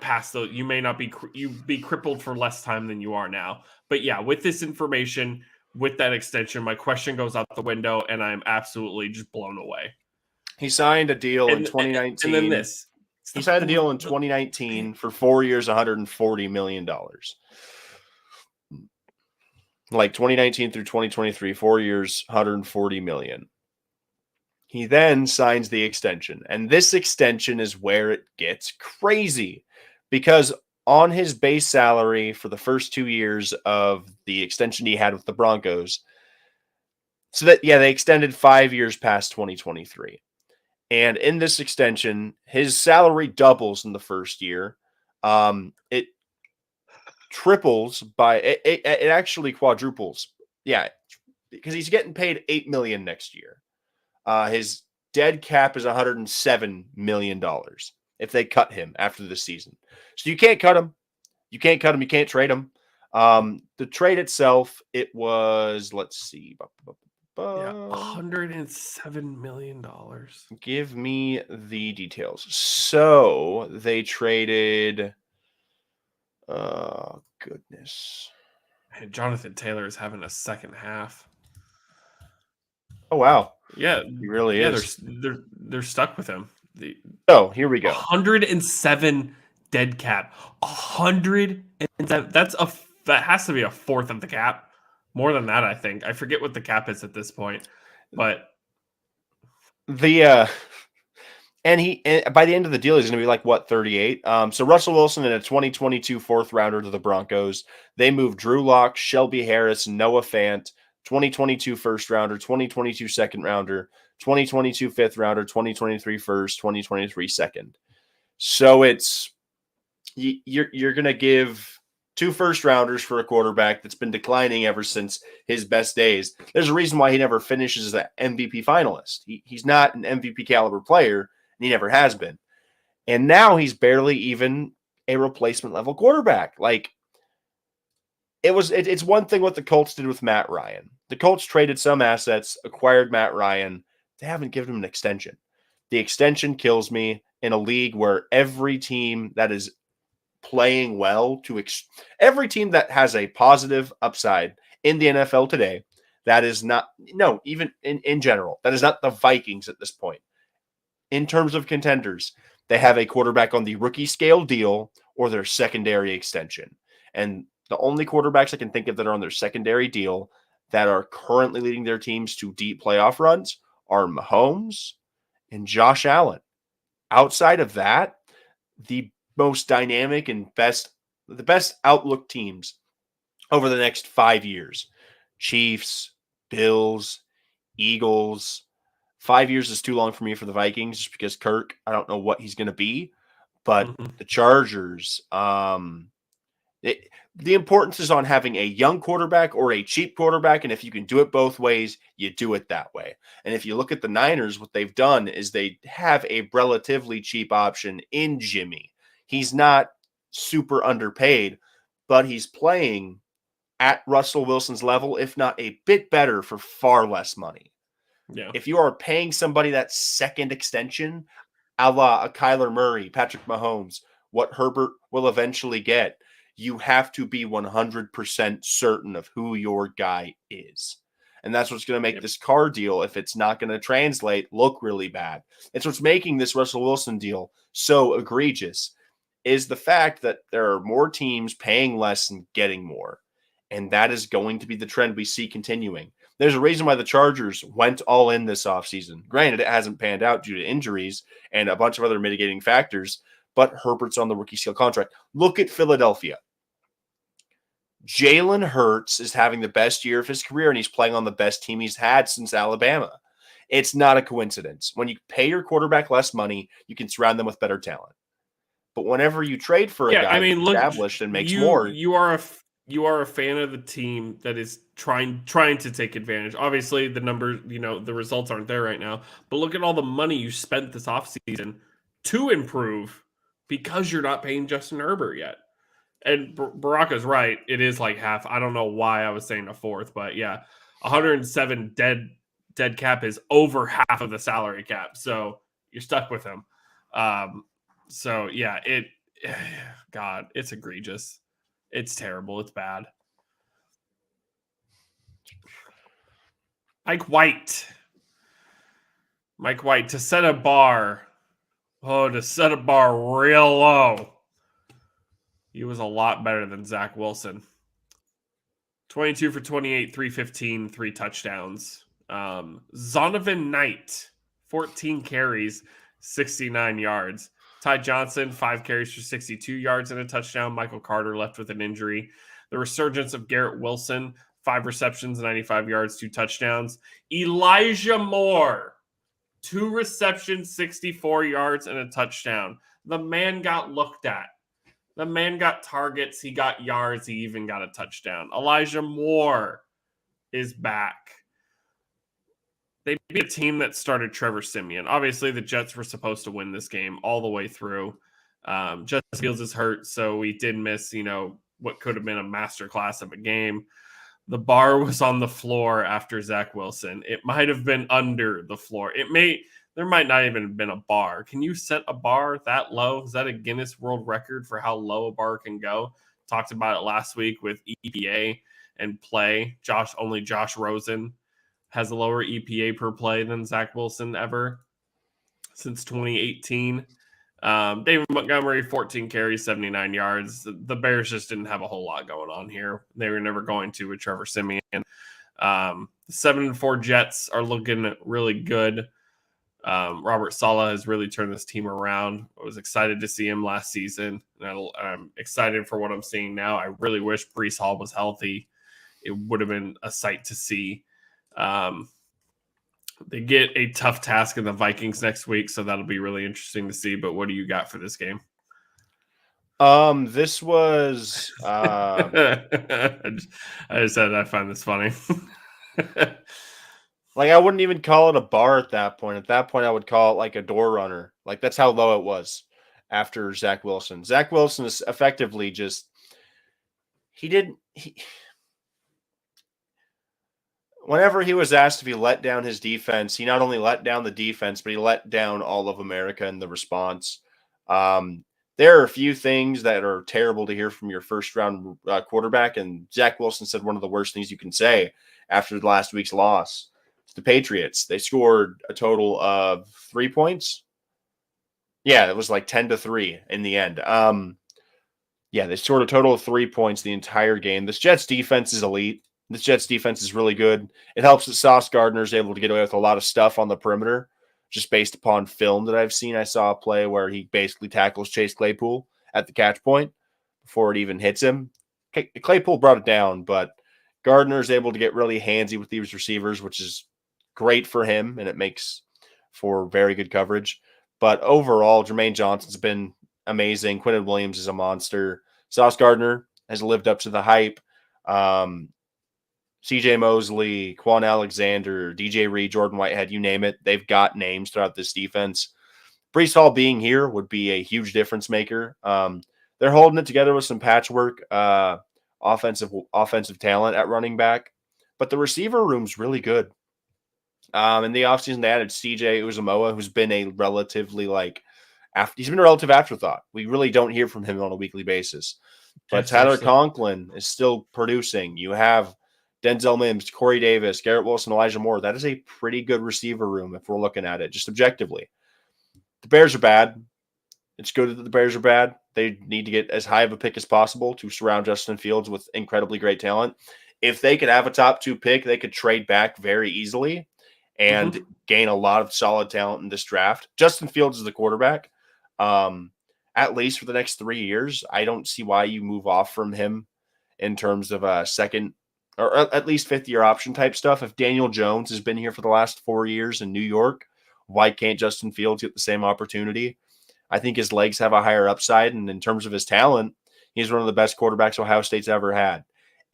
past the, you may not be, you'd be crippled for less time than you are now. But yeah, with this information, with that extension, my question goes out the window and I'm absolutely just blown away. He signed a deal in 2019. And then this. He signed a deal in 2019 for 4 years, $140 million. Like 2019 through 2023, 4 years, $140 million. He then signs the extension. And this extension is where it gets crazy because on his base salary for the first 2 years of the extension he had with the Broncos, they extended 5 years past 2023. And in this extension, his salary doubles in the first year. It triples it actually quadruples. Yeah, because he's getting paid $8 million next year. His dead cap is $107 million if they cut him after the season. So you can't cut him. You can't trade him. The trade itself, it was, let's see. $107 million. Give me the details. So they traded, goodness. Hey, Jonathan Taylor is having a second half. Oh, wow. Yeah, he really is. They're stuck with him. Here we go. 107 dead cap. 107. That has to be a fourth of the cap. More than that, I think. I forget what the cap is at this point, but and by the end of the deal, he's going to be like 38. So Russell Wilson in a 2022 fourth rounder to the Broncos. They moved Drew Lock, Shelby Harris, Noah Fant. 2022 first rounder, 2022 second rounder, 2022 fifth rounder, 2023 first, 2023 second. So it's you're going to give 2 first rounders for a quarterback that's been declining ever since his best days. There's a reason why he never finishes as an MVP finalist. He's not an MVP caliber player, and he never has been. And now he's barely even a replacement level quarterback. Like, it's one thing what the Colts did with Matt Ryan. The Colts traded some assets, acquired Matt Ryan. They haven't given him an extension. The extension kills me in a league where every team that is playing well every team that has a positive upside in the NFL today, that is not, even in general, that is not the Vikings at this point. In terms of contenders, they have a quarterback on the rookie scale deal or their secondary extension. And the only quarterbacks I can think of that are on their secondary deal that are currently leading their teams to deep playoff runs are Mahomes and Josh Allen. Outside of that, the most dynamic and best the best outlook teams over the next 5 years. Chiefs, Bills, Eagles. 5 years is too long for me for the Vikings just because Kirk, I don't know what he's going to be. But the Chargers, the importance is on having a young quarterback or a cheap quarterback. And if you can do it both ways, you do it that way. And if you look at the Niners, what they've done is they have a relatively cheap option in Jimmy. He's not super underpaid, but he's playing at Russell Wilson's level, if not a bit better for far less money. Yeah. If you are paying somebody that second extension, a la a Kyler Murray, Patrick Mahomes, what Herbert will eventually get, you have to be 100% certain of who your guy is. And that's what's going to make this Carr deal, if it's not going to translate, look really bad. It's what's making this Russell Wilson deal so egregious, is the fact that there are more teams paying less and getting more. And that is going to be the trend we see continuing. There's a reason why the Chargers went all in this offseason. Granted, it hasn't panned out due to injuries and a bunch of other mitigating factors, but Herbert's on the rookie scale contract. Look at Philadelphia. Jalen Hurts is having the best year of his career, and he's playing on the best team he's had since Alabama. It's not a coincidence. When you pay your quarterback less money, you can surround them with better talent. But whenever you trade for a guy that's established and makes more, you are a fan of the team that is trying to take advantage. Obviously, the numbers, the results aren't there right now. But look at all the money you spent this offseason to improve because you're not paying Justin Herbert yet. And Baraka's right. It is like half. I don't know why I was saying a fourth, but yeah, 107 dead cap is over half of the salary cap. So you're stuck with him. So yeah, God, it's egregious. It's terrible. It's bad. Mike White to set a bar. Oh, to set a bar real low. He was a lot better than Zach Wilson. 22 for 28, 315, 3 touchdowns. Zonovan Knight, 14 carries, 69 yards. Ty Johnson, 5 carries for 62 yards and a touchdown. Michael Carter left with an injury. The resurgence of Garrett Wilson, 5 receptions, 95 yards, 2 touchdowns. Elijah Moore, 2 receptions, 64 yards, and a touchdown. The man got looked at. The man got targets. He got yards. He even got a touchdown. Elijah Moore is back. They beat a team that started Trevor Siemian. Obviously, the Jets were supposed to win this game all the way through. Justin Fields is hurt, so we did miss, what could have been a masterclass of a game. The bar was on the floor after Zach Wilson. It might have been under the floor. There might not even have been a bar. Can you set a bar that low? Is that a Guinness World Record for how low a bar can go? Talked about it last week with EPA and play. Josh Rosen has a lower EPA per play than Zach Wilson ever since 2018. David Montgomery, 14 carries, 79 yards. The Bears just didn't have a whole lot going on here. They were never going to with Trevor Siemian. The 7-4 Jets are looking really good. Robert Saleh has really turned this team around. I was excited to see him last season. And I'm excited for what I'm seeing now. I really wish Breece Hall was healthy. It would have been a sight to see. They get a tough task in the Vikings next week, so that'll be really interesting to see. But what do you got for this game? This was I just said I find this funny. Like, I wouldn't even call it a bar at that point. At that point, I would call it like a door runner. Like, that's how low it was after Zach Wilson. Zach Wilson is effectively just whenever he was asked if he let down his defense, he not only let down the defense, but he let down all of America in the response. There are a few things that are terrible to hear from your first-round quarterback, and Zach Wilson said one of the worst things you can say after last week's loss. The Patriots, they scored a total of 3 points. Yeah, it was like 10-3 in the end. They scored a total of 3 points the entire game. This Jets defense is elite. This Jets defense is really good. It helps that Sauce Gardner is able to get away with a lot of stuff on the perimeter, just based upon film that I've seen. I saw a play where he basically tackles Chase Claypool at the catch point. before it even hits him. Claypool brought it down, but Gardner is able to get really handsy with these receivers, which is great for him, and it makes for very good coverage. But overall, Jermaine Johnson's been amazing. Quinnen Williams is a monster. Sauce Gardner has lived up to the hype. CJ Mosley, Quan Alexander, DJ Reed, Jordan Whitehead, you name it. They've got names throughout this defense. Breece Hall being here would be a huge difference maker. They're holding it together with some patchwork offensive talent at running back, but the receiver room's really good. In the offseason, they added CJ Uzamoa, who's been a relatively he's been a relative afterthought. We really don't hear from him on a weekly basis. But Tyler Conklin is still producing. You have Denzel Mims, Corey Davis, Garrett Wilson, Elijah Moore. That is a pretty good receiver room if we're looking at it just objectively. The Bears are bad. It's good that the Bears are bad. They need to get as high of a pick as possible to surround Justin Fields with incredibly great talent. If they could have a top 2 pick, they could trade back very easily and gain a lot of solid talent in this draft. Justin Fields is the quarterback. At least for the next 3 years, I don't see why you move off from him in terms of a second or at least 5th-year option type stuff. If Daniel Jones has been here for the last 4 years in New York, why can't Justin Fields get the same opportunity? I think his legs have a higher upside, and in terms of his talent, he's one of the best quarterbacks Ohio State's ever had.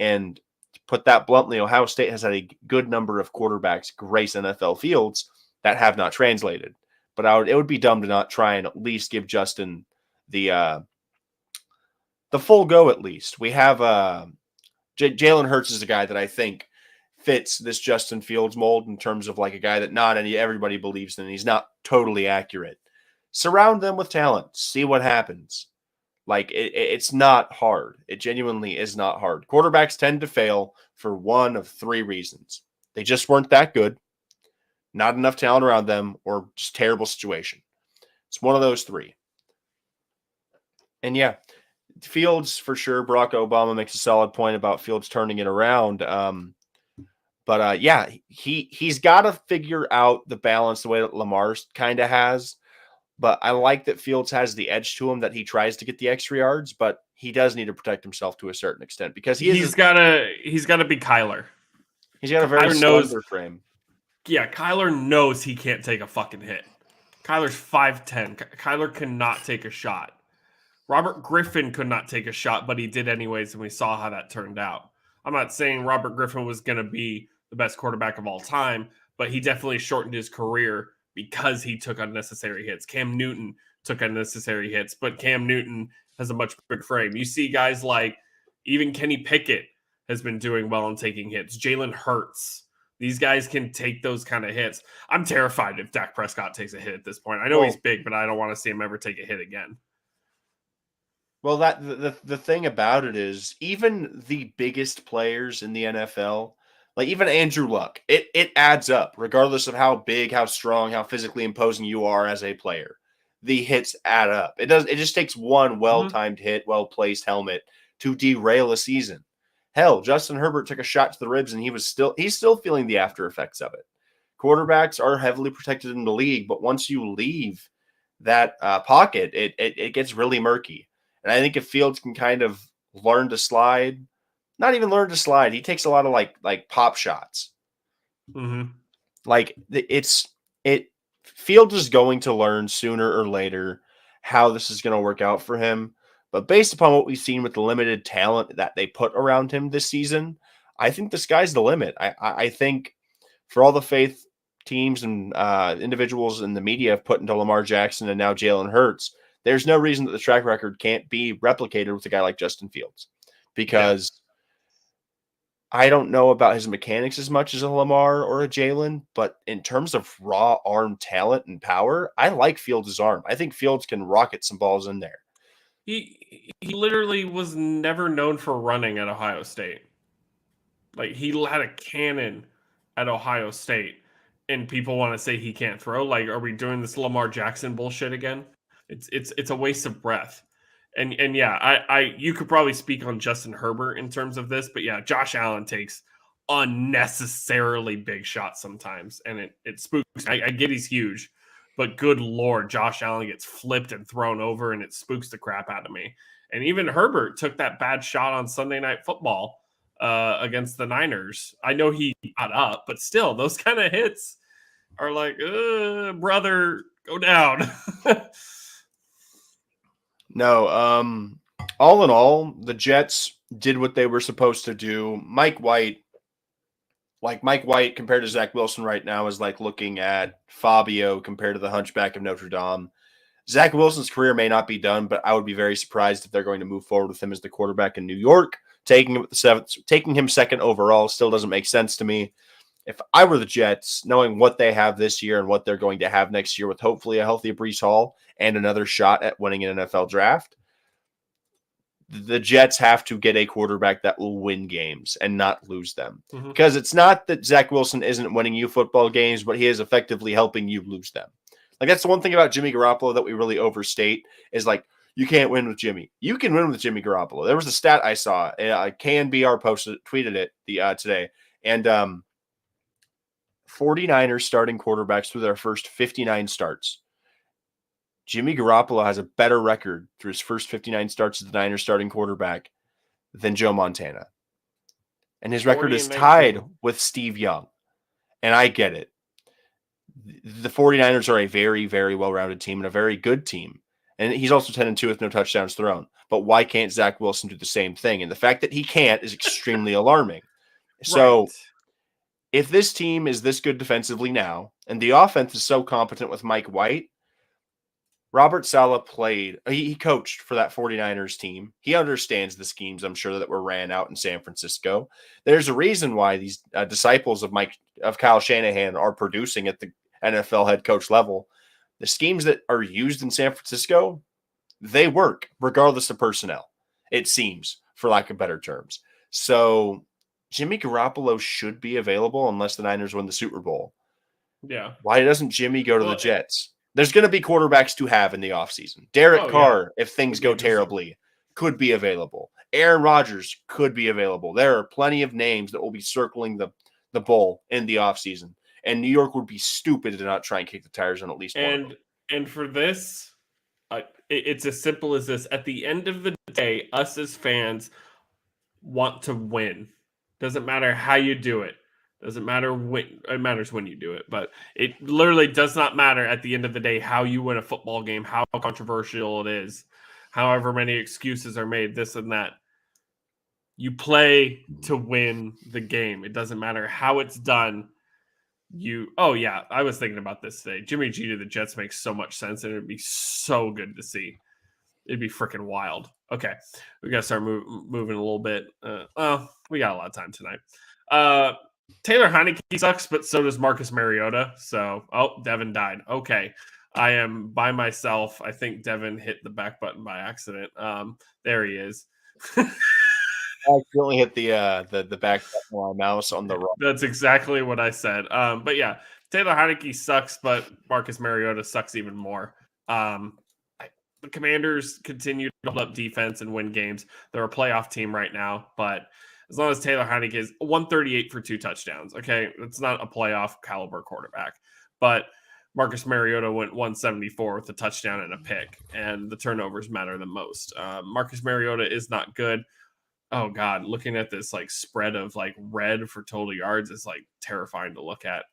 And to put that bluntly, Ohio State has had a good number of quarterbacks grace NFL fields that have not translated. But it would be dumb to not try and at least give Justin the full go at least. We have Jalen Hurts is a guy that I think fits this Justin Fields mold in terms of a guy that everybody believes in. He's not totally accurate. Surround them with talent. See what happens. It's not hard. It genuinely is not hard. Quarterbacks tend to fail for one of 3 reasons. They just weren't that good, not enough talent around them, or just terrible situation. It's one of those 3. And yeah, Fields for sure. Barack Obama makes a solid point about Fields turning it around. But he's got to figure out the balance the way that Lamar kind of has. But I like that Fields has the edge to him, that he tries to get the extra yards, but he does need to protect himself to a certain extent because he's got to be Kyler. He's got a very slender frame. Yeah, Kyler knows he can't take a fucking hit. Kyler's 5'10". Kyler cannot take a shot. Robert Griffin could not take a shot, but he did anyways, and we saw how that turned out. I'm not saying Robert Griffin was going to be the best quarterback of all time, but he definitely shortened his career because he took unnecessary hits. Cam Newton took unnecessary hits, but Cam Newton has a much bigger frame. You see guys like even Kenny Pickett has been doing well in taking hits. Jalen Hurts. These guys can take those kind of hits. I'm terrified if Dak Prescott takes a hit at this point. I know he's big, but I don't want to see him ever take a hit again. Well, the thing about it is even the biggest players in the NFL, even Andrew Luck, it adds up regardless of how big, how strong, how physically imposing you are as a player. The hits add up. It just takes one well-timed hit, well-placed helmet to derail a season. Hell, Justin Herbert took a shot to the ribs and he's still feeling the after effects of it. Quarterbacks are heavily protected in the league, but once you leave that pocket, it gets really murky. And I think if Fields can kind of learn to slide, not even learn to slide, he takes a lot of like pop shots. Mm-hmm. Fields is going to learn sooner or later how this is going to work out for him. But based upon what we've seen with the limited talent that they put around him this season, I think the sky's the limit. I think for all the faith teams and individuals in the media have put into Lamar Jackson and now Jalen Hurts, there's no reason that the track record can't be replicated with a guy like Justin Fields, because I don't know about his mechanics as much as a Lamar or a Jalen, but in terms of raw arm talent and power, I like Fields' arm. I think Fields can rocket some balls in there. He literally was never known for running at Ohio State. He had a cannon at Ohio State, and people want to say he can't throw. Are we doing this Lamar Jackson bullshit again? It's a waste of breath. And yeah, you could probably speak on Justin Herbert in terms of this, but yeah, Josh Allen takes unnecessarily big shots sometimes, and it spooks. I get he's huge, but good Lord, Josh Allen gets flipped and thrown over, and it spooks the crap out of me. And even Herbert took that bad shot on Sunday Night Football against the Niners. I know he got up, but still, those kind of hits are like, brother, go down. No, all in all, the Jets did what they were supposed to do. Mike White compared to Zach Wilson right now is like looking at Fabio compared to the Hunchback of Notre Dame. Zach Wilson's career may not be done, but I would be very surprised if they're going to move forward with him as the quarterback in New York. Taking him second overall still doesn't make sense to me. If I were the Jets, knowing what they have this year and what they're going to have next year with hopefully a healthy Breece Hall and another shot at winning an NFL draft, the Jets have to get a quarterback that will win games and not lose them. Mm-hmm. Because it's not that Zach Wilson isn't winning you football games, but he is effectively helping you lose them. Like, that's the one thing about Jimmy Garoppolo that we really overstate is, like, you can't win with Jimmy. You can win with Jimmy Garoppolo. There was a stat I saw. KNBR tweeted it today. And 49ers starting quarterbacks through their first 59 starts. Jimmy Garoppolo has a better record through his first 59 starts as the Niners starting quarterback than Joe Montana. And his record is tied with Steve Young. And I get it. The 49ers are a very, very well-rounded team and a very good team. And he's also 10-2 with no touchdowns thrown. But why can't Zach Wilson do the same thing? And the fact that he can't is extremely alarming. So if this team is this good defensively now, and the offense is so competent with Mike White, Robert Saleh he coached for that 49ers team. He understands the schemes, I'm sure, that were ran out in San Francisco. There's a reason why these disciples of Kyle Shanahan are producing at the NFL head coach level. The schemes that are used in San Francisco, they work regardless of personnel, it seems, for lack of better terms. So Jimmy Garoppolo should be available unless the Niners win the Super Bowl. Yeah. Why doesn't Jimmy go to the Jets? There's going to be quarterbacks to have in the offseason. Derek Carr, if things go terribly, could be available. Aaron Rodgers could be available. There are plenty of names that will be circling the bowl in the offseason. And New York would be stupid to not try and kick the tires on at least one of them. And for this, it's as simple as this. At the end of the day, us as fans want to win. Doesn't matter how you do it. Doesn't matter when. It matters when you do it, but it literally does not matter at the end of the day how you win a football game, how controversial it is, however many excuses are made, this and that. You play to win the game. It doesn't matter how it's done. I was thinking about this today. Jimmy G to the Jets makes so much sense, and it'd be so good to see. It'd be freaking wild. Okay, we got to start moving a little bit. We got a lot of time tonight. Taylor Heineke sucks, but so does Marcus Mariota. So, Devin died. Okay, I am by myself. I think Devin hit the back button by accident. There he is. I accidentally hit the back button on my mouse on the right. That's exactly what I said. But yeah, Taylor Heineke sucks, but Marcus Mariota sucks even more. The Commanders continue to hold up defense and win games. They're a playoff team right now, but as long as Taylor Heineke is 138 for 2 touchdowns, okay, it's not a playoff caliber quarterback. But Marcus Mariota went 174 with a touchdown and a pick, and the turnovers matter the most. Marcus Mariota is not good. Oh God, looking at this like spread of like red for total yards is like terrifying to look at.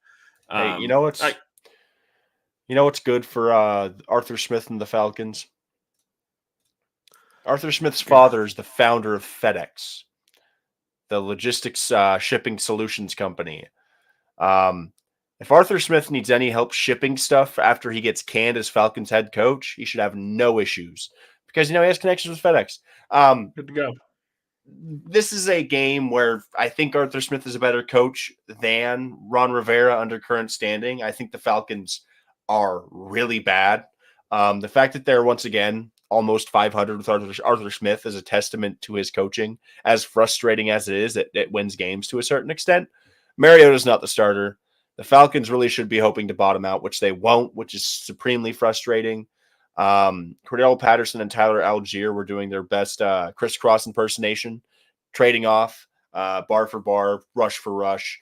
Hey, you know what's good for Arthur Smith and the Falcons? Arthur Smith's father is the founder of FedEx, the logistics shipping solutions company. If Arthur Smith needs any help shipping stuff after he gets canned as Falcons head coach, he should have no issues because he has connections with FedEx. Good to go. This is a game where I think Arthur Smith is a better coach than Ron Rivera under current standing. I think the Falcons are really bad. The fact that they're once again almost 500 with Arthur Smith is a testament to his coaching. As frustrating as it is, it wins games to a certain extent. Mariota's not the starter. The Falcons really should be hoping to bottom out, which they won't, which is supremely frustrating. Cordell Patterson and Tyler Algier were doing their best crisscross impersonation, trading off bar for bar, rush for rush.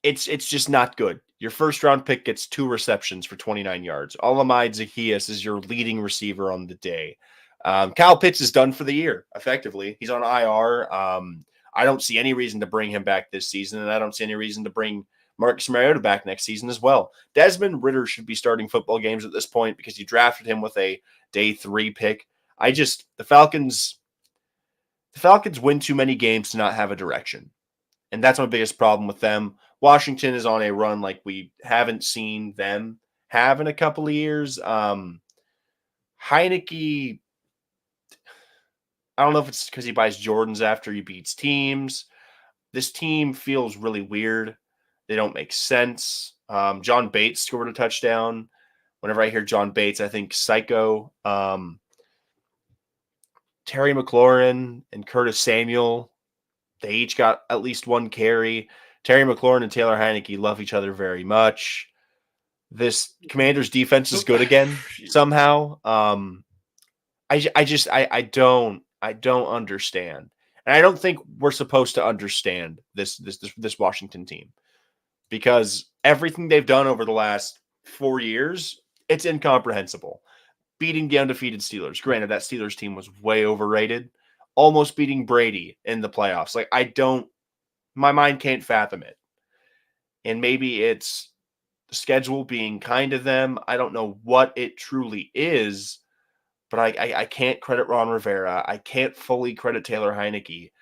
It's just not good. Your first round pick gets 2 receptions for 29 yards. Olamide Zaccheaus is your leading receiver on the day. Kyle Pitts is done for the year, effectively. He's on IR. I don't see any reason to bring him back this season, and I don't see any reason to bring Marcus Mariota back next season as well. Desmond Ridder should be starting football games at this point because you drafted him with a day 3 pick. The Falcons win too many games to not have a direction. And that's my biggest problem with them. Washington is on a run like we haven't seen them have in a couple of years. Heineke, I don't know if it's because he buys Jordans after he beats teams. This team feels really weird. They don't make sense. John Bates scored a touchdown. Whenever I hear John Bates, I think psycho. Terry McLaurin and Curtis Samuel, they each got at least 1 carry. Terry McLaurin and Taylor Heineke love each other very much. This Commanders defense is good again somehow. I don't understand. And I don't think we're supposed to understand this Washington team, because everything they've done over the last 4 years, it's incomprehensible. Beating the undefeated Steelers. Granted, that Steelers team was way overrated. Almost beating Brady in the playoffs. My mind can't fathom it. And maybe it's the schedule being kind to them. I don't know what it truly is, but I can't credit Ron Rivera. I can't fully credit Taylor Heineke.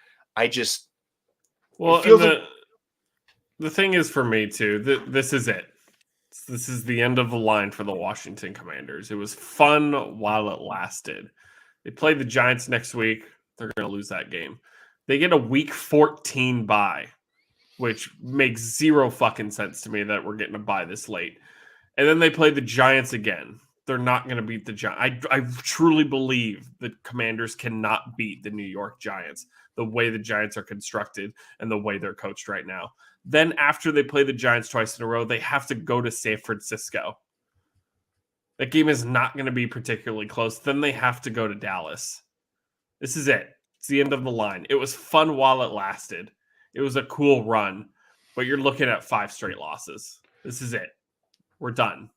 The thing is for me too, this is it. This is the end of the line for the Washington Commanders. It was fun while it lasted. They play the Giants next week. They're going to lose that game. They get a week 14 bye, which makes zero fucking sense to me that we're getting a bye this late. And then they play the Giants again. They're not going to beat the Giants. I truly believe the Commanders cannot beat the New York Giants the way the Giants are constructed and the way they're coached right now. Then after they play the Giants twice in a row, they have to go to San Francisco. That game is not going to be particularly close. Then they have to go to Dallas. This is it. It's the end of the line. It was fun while it lasted. It was a cool run, but you're looking at 5 straight losses. This is it. We're done.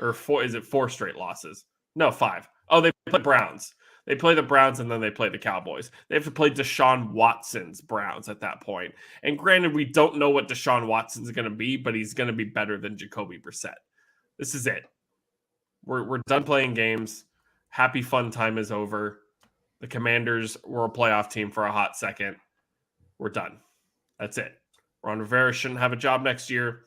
Or 4? Is it 4 straight losses? No, 5. Oh, they play Browns. They play the Browns and then they play the Cowboys. They have to play Deshaun Watson's Browns at that point. And granted, we don't know what Deshaun Watson's going to be, but he's going to be better than Jacoby Brissett. This is it. We're done playing games. Happy fun time is over. The Commanders were a playoff team for a hot second. We're done. That's it. Ron Rivera shouldn't have a job next year.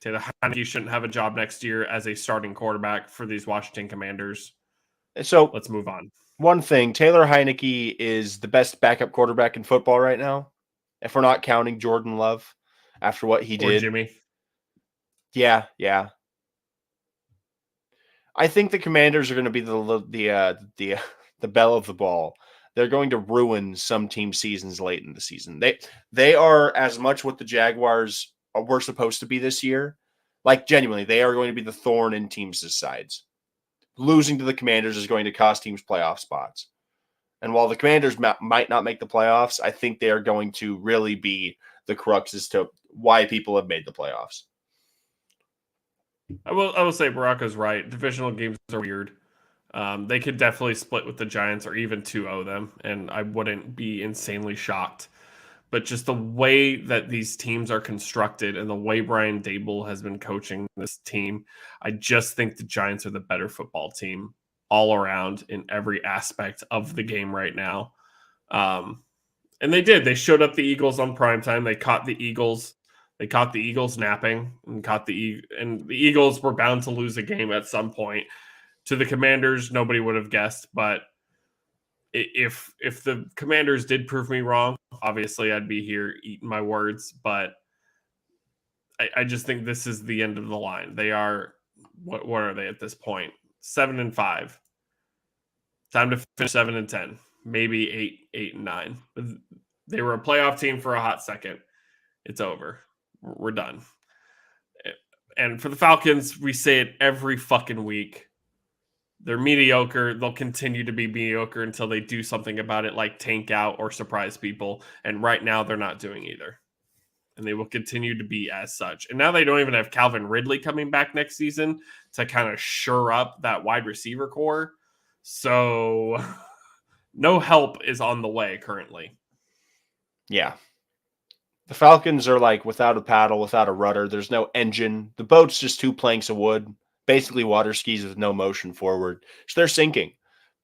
Taylor Heineke shouldn't have a job next year as a starting quarterback for these Washington Commanders. So let's move on. One thing, Taylor Heineke is the best backup quarterback in football right now, if we're not counting Jordan Love after what he did. Or Jimmy. Yeah. I think the Commanders are going to be the belle of the ball. They're going to ruin some team seasons late in the season. They are as much what the Jaguars were supposed to be this year. Like, genuinely, they are going to be the thorn in teams' sides. Losing to the Commanders is going to cost teams playoff spots. And while the Commanders might not make the playoffs, I think they are going to really be the crux as to why people have made the playoffs. I will say Baraka's right. Divisional games are weird. They could definitely split with the Giants or even 2-0 them, and I wouldn't be insanely shocked. But just the way that these teams are constructed and the way Brian Daboll has been coaching this team, I just think the Giants are the better football team all around in every aspect of the game right now. And they did. They showed up the Eagles on primetime. They caught the Eagles. They caught the Eagles napping and the Eagles were bound to lose a game at some point. To the Commanders, nobody would have guessed, but if the Commanders did prove me wrong, obviously I'd be here eating my words, but I just think this is the end of the line. They are, what are they at this point? 7-5. Time to finish 7-10, maybe 8-9. They were a playoff team for a hot second. It's over. We're done. And for the Falcons, we say it every fucking week. They're mediocre. They'll continue to be mediocre until they do something about it, like tank out or surprise people. And right now, they're not doing either. and they will continue to be as such. And now they don't even have Calvin Ridley coming back next season to kind of shore up that wide receiver core. So no help is on the way currently. Yeah. The Falcons are like without a paddle, without a rudder. There's no engine. The boat's just two planks of wood, basically water skis with no motion forward. So they're sinking,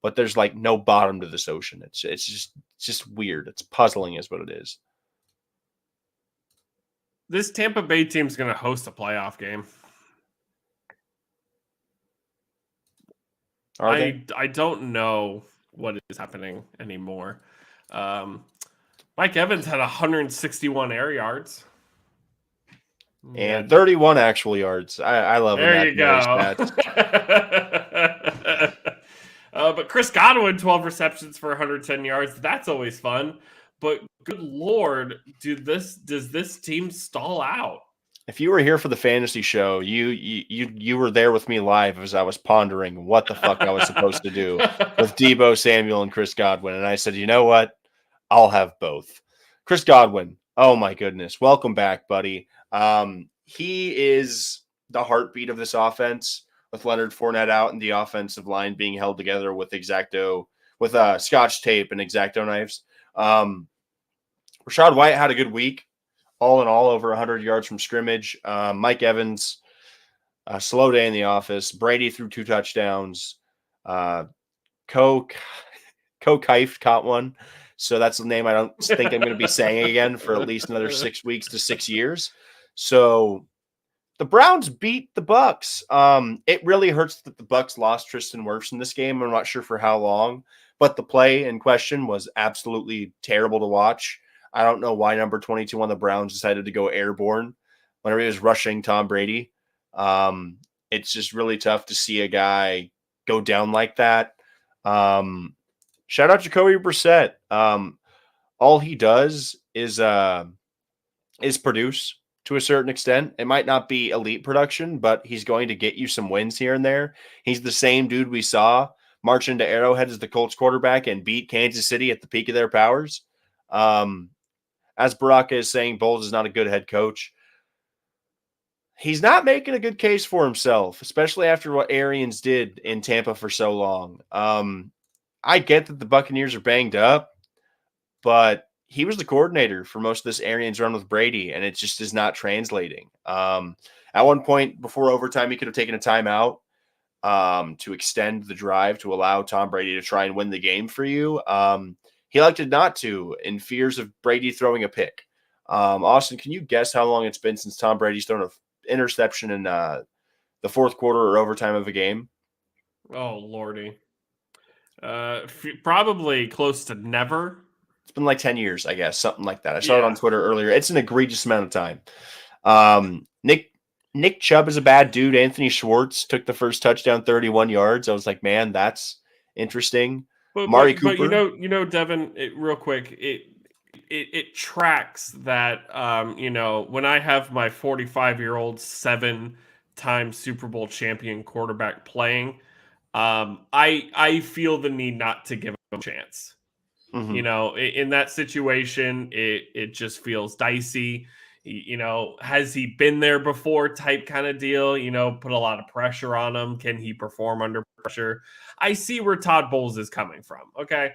but there's like no bottom to this ocean. It's just weird. It's puzzling is what it is. This Tampa Bay team's going to host a playoff game. Are they? I don't know what is happening anymore. Mike Evans had 161 air yards. And 31 actual yards. I love there you go. But Chris Godwin, 12 receptions for 110 yards. That's always fun. But good Lord, does this team stall out? If you were here for the fantasy show, you were there with me live as I was pondering what the fuck I was supposed to do with Deebo Samuel and Chris Godwin. And I said, you know what? I'll have both. Chris Godwin, oh my goodness. Welcome back, buddy. He is the heartbeat of this offense with Leonard Fournette out and the offensive line being held together with Scotch tape and X-Acto knives. Rachaad White had a good week. All in all, over 100 yards from scrimmage. Mike Evans, a slow day in the office. Brady threw 2 touchdowns. Kieft caught one. So that's the name I don't think I'm going to be saying again for at least another 6 weeks to 6 years. So the Browns beat the Bucs. It really hurts that the Bucs lost Tristan Wirfs in this game. I'm not sure for how long, but the play in question was absolutely terrible to watch. I don't know why number 22 on the Browns decided to go airborne whenever he was rushing Tom Brady. It's just really tough to see a guy go down like that. Shout out Jacoby Brissett. All he does is produce to a certain extent. It might not be elite production, but he's going to get you some wins here and there. He's the same dude we saw march into Arrowhead as the Colts quarterback and beat Kansas City at the peak of their powers. As Baraka is saying, Bowles is not a good head coach. He's not making a good case for himself, especially after what Arians did in Tampa for so long. I get that the Buccaneers are banged up, but he was the coordinator for most of this Arians run with Brady, and it just is not translating. At one point before overtime, he could have taken a timeout to extend the drive to allow Tom Brady to try and win the game for you. He elected not to in fears of Brady throwing a pick. Austin, can you guess how long it's been since Tom Brady's thrown an interception in the fourth quarter or overtime of a game? Oh, Lordy. Probably close to never. It's been like 10 years, I guess, something like that. I saw it on Twitter earlier. It's an egregious amount of time. Nick Chubb is a bad dude. Anthony Schwartz took the first touchdown, 31 yards. I was like, man, that's interesting. But you know, Devin, real quick, it tracks that when I have my 45-year-old 7-time Super Bowl champion quarterback playing, I feel the need not to give him a chance. Mm-hmm. You know, in that situation, it just feels dicey. You know, has he been there before type kind of deal, put a lot of pressure on him. Can he perform under pressure? I see where Todd Bowles is coming from. Okay.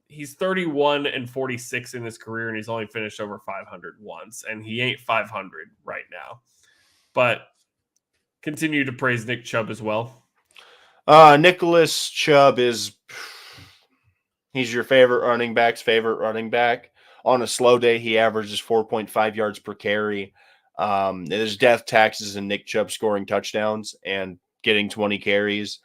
He's 31-46 in his career, and he's only finished over 500 once, and he ain't 500 right now. But continue to praise Nick Chubb as well. Nicholas Chubb he's your favorite running back's favorite running back. On a slow day, he averages 4.5 yards per carry. There's death taxes in Nick Chubb scoring touchdowns and getting 20 carries.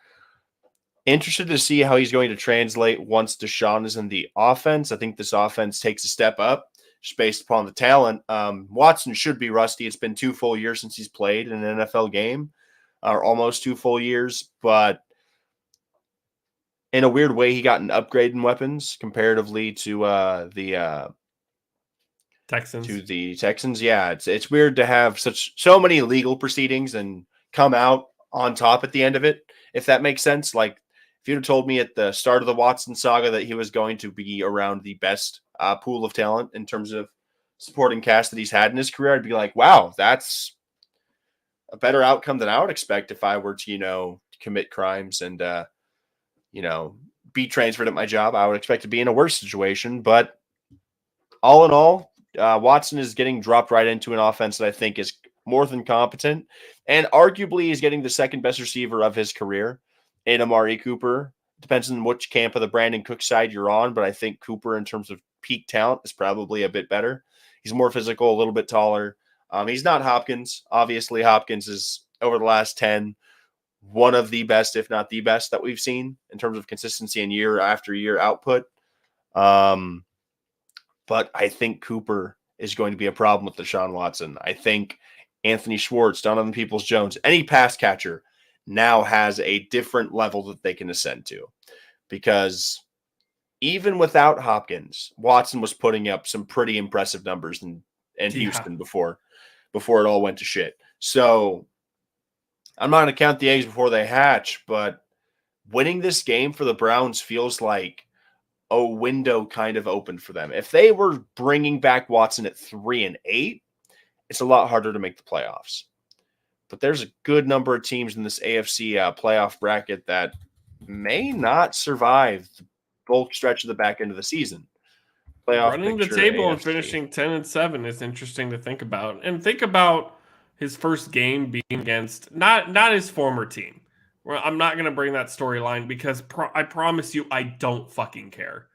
Interested to see how he's going to translate once Deshaun is in the offense. I think this offense takes a step up just based upon the talent. Watson should be rusty. It's been 2 full years since he's played in an NFL game, or almost 2 full years. But in a weird way, he got an upgrade in weapons comparatively to the Texans. Yeah, it's weird to have so many legal proceedings and come out on top at the end of it, if that makes sense. Like, if you'd have told me at the start of the Watson saga that he was going to be around the best pool of talent in terms of supporting cast that he's had in his career, I'd be like, wow, that's a better outcome than I would expect if I were to, commit crimes and, be transferred at my job. I would expect to be in a worse situation. But all in all, Watson is getting dropped right into an offense that I think is more than competent, and arguably is getting the second best receiver of his career in Amari Cooper. Depends on which camp of the Brandon Cook side you're on, but I think Cooper, in terms of peak talent, is probably a bit better. He's more physical, a little bit taller. He's not Hopkins. Obviously, Hopkins is, over the last 10, one of the best, if not the best, that we've seen in terms of consistency and year after year output. But I think Cooper is going to be a problem with Deshaun Watson. I think Anthony Schwartz, Donovan Peoples-Jones, any pass catcher now has a different level that they can ascend to. Because even without Hopkins, Watson was putting up some pretty impressive numbers in Houston before it all went to shit. So I'm not going to count the eggs before they hatch, but winning this game for the Browns feels like a window kind of opened for them. If they were bringing back Watson at 3-8, it's a lot harder to make the playoffs. But there's a good number of teams in this AFC playoff bracket that may not survive the bulk stretch of the back end of the season. Playoff Running the picture, table AFC. and finishing 10-7 is interesting to think about. And think about his first game being against not his former team. Well, I'm not going to bring that storyline because I promise you I don't fucking care.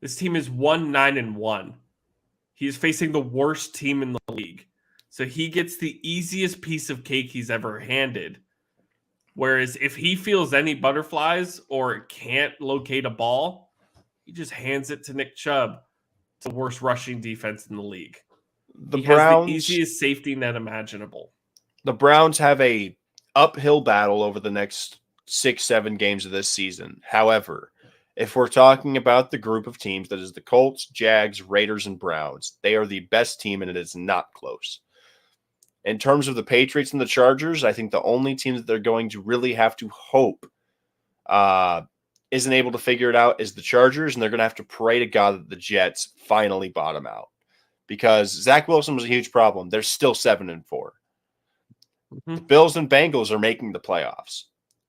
This team is 1-9-1. He's facing the worst team in the league. So he gets the easiest piece of cake he's ever handed. Whereas if he feels any butterflies or can't locate a ball, he just hands it to Nick Chubb. It's the worst rushing defense in the league. The He Browns, has the easiest safety net imaginable. The Browns have a uphill battle over the next 6-7 games of this season. However, if we're talking about the group of teams that is the Colts, Jags, Raiders, and Browns, they are the best team, and it is not close. In terms of the Patriots and the Chargers, I think the only team that they're going to really have to hope isn't able to figure it out is the Chargers, and they're going to have to pray to God that the Jets finally bottom out. Because Zach Wilson was a huge problem. They're still 7-4. Mm-hmm. The Bills and Bengals are making the playoffs.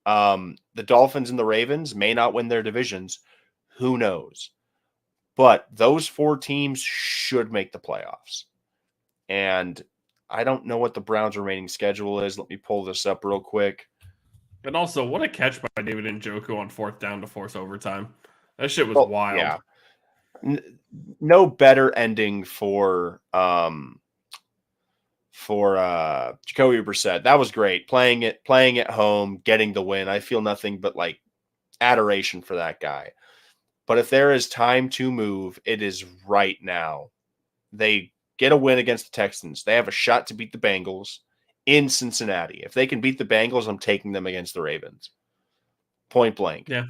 The Dolphins and the Ravens may not win their divisions. Who knows? But those 4 teams should make the playoffs. And I don't know what the Browns' remaining schedule is. Let me pull this up real quick. And also, what a catch by David Njoku on 4th down to force overtime. That shit was wild. Yeah. No better ending for Jacoby Brissett. That was great. Playing at home, getting the win. I feel nothing but like adoration for that guy. But if there is time to move, it is right now. They get a win against the Texans. They have a shot to beat the Bengals in Cincinnati. If they can beat the Bengals, I'm taking them against the Ravens. Point blank. Yeah.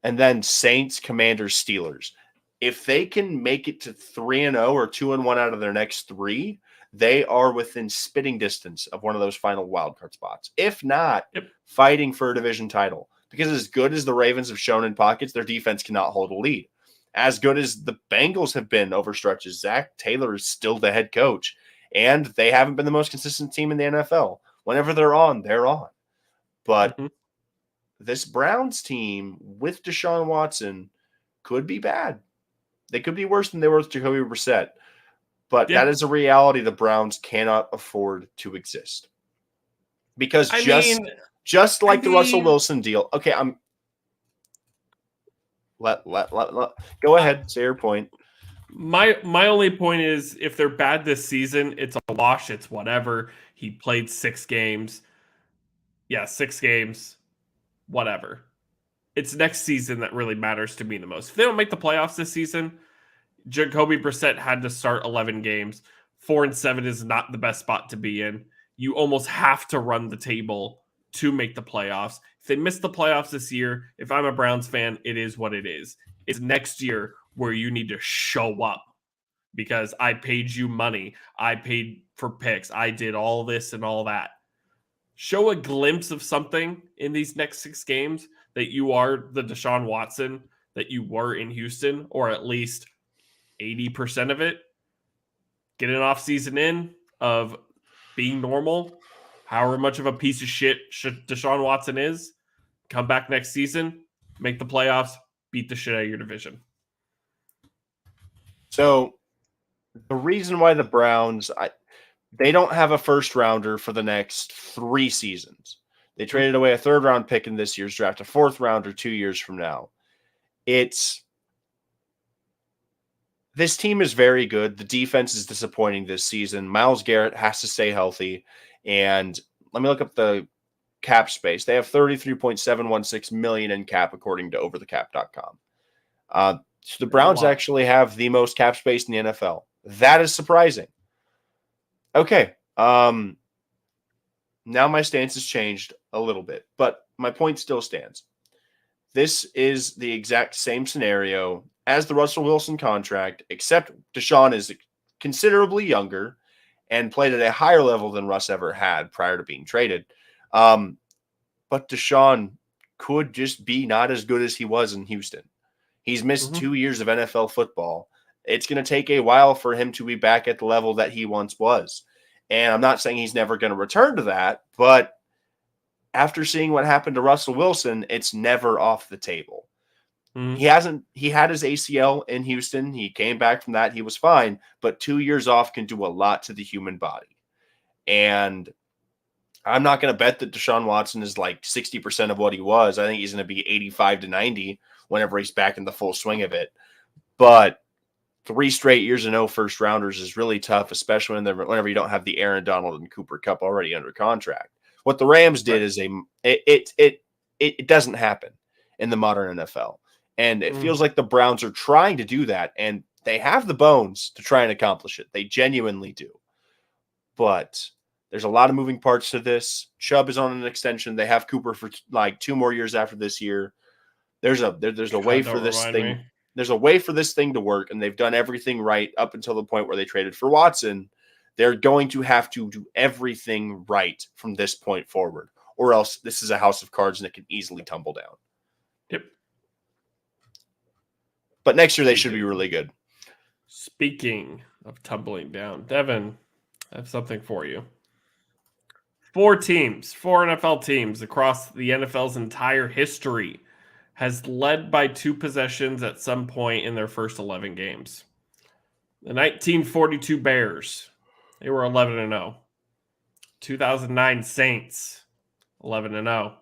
And then Saints, Commanders, Steelers. If they can make it to 3-0 or 2-1 out of their next 3, they are within spitting distance of one of those final wildcard spots. If not, fighting for a division title. Because as good as the Ravens have shown in pockets, their defense cannot hold a lead. As good as the Bengals have been over stretches, Zach Taylor is still the head coach. And they haven't been the most consistent team in the NFL. Whenever they're on, they're on. But this Browns team with Deshaun Watson could be bad. They could be worse than they were with Jacoby Brissett. But that is a reality the Browns cannot afford to exist. Because just like the Russell Wilson deal. Okay, go ahead, say your point. My only point is if they're bad this season, it's a wash, it's whatever. He played 6 games. Yeah, 6 games. Whatever. It's next season that really matters to me the most. If they don't make the playoffs this season, Jacoby Brissett had to start 11 games. 4-7 is not the best spot to be in. You almost have to run the table to make the playoffs. If they miss the playoffs this year, if I'm a Browns fan, it is what it is. It's next year where you need to show up because I paid you money. I paid for picks. I did all this and all that. Show a glimpse of something in these next 6 games that you are the Deshaun Watson that you were in Houston, or at least 80% of it. get an off season in of being normal, however much of a piece of shit Deshaun Watson is, come back next season, make the playoffs, beat the shit out of your division. So the reason why the Browns, they don't have a first rounder for the next 3 seasons. They traded away a 3rd round pick in this year's draft, a 4th rounder 2 years from now. This team is very good. The defense is disappointing this season. Myles Garrett has to stay healthy. And let me look up the cap space. They have $33.716 million in cap, according to overthecap.com. So the Browns actually have the most cap space in the NFL. That is surprising. Okay. Now my stance has changed a little bit, but my point still stands. This is the exact same scenario as the Russell Wilson contract, except Deshaun is considerably younger and played at a higher level than Russ ever had prior to being traded. But Deshaun could just be not as good as he was in Houston. He's missed 2 years of NFL football. It's going to take a while for him to be back at the level that he once was. And I'm not saying he's never going to return to that, but after seeing what happened to Russell Wilson, it's never off the table. He had his ACL in Houston. He came back from that. He was fine, but 2 years off can do a lot to the human body. And I'm not going to bet that Deshaun Watson is like 60% of what he was. I think he's going to be 85 to 90 whenever he's back in the full swing of it. But 3 straight years of no first rounders is really tough, especially whenever you don't have the Aaron Donald and Cooper Kupp already under contract. What the Rams did is it doesn't happen in the modern NFL. And it feels like the Browns are trying to do that, and they have the bones to try and accomplish it. They genuinely do. But there's a lot of moving parts to this. Chubb is on an extension. They have Cooper for like 2 more years after this year. There's a way for this thing. There's a way for this thing to work, and they've done everything right up until the point where they traded for Watson. They're going to have to do everything right from this point forward, or else this is a house of cards and it can easily tumble down. Yep. But next year they should be really good. Speaking of tumbling down, Devin, I have something for you. 4 NFL teams across the NFL's entire history has led by 2 possessions at some point in their first 11 games. The 1942 Bears, they were 11-0. 2009 Saints, 11-0.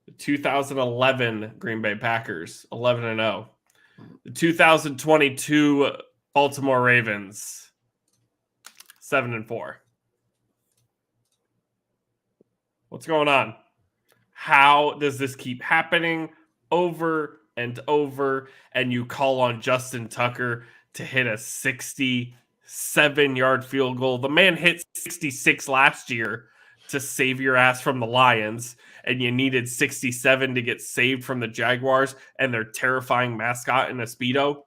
The 2011 Green Bay Packers, 11-0. The 2022 Baltimore Ravens, 7-4. What's going on? How does this keep happening over and over? And you call on Justin Tucker to hit a 67-yard field goal. The man hit 66 last year to save your ass from the Lions, and you needed 67 to get saved from the Jaguars and their terrifying mascot in a Speedo.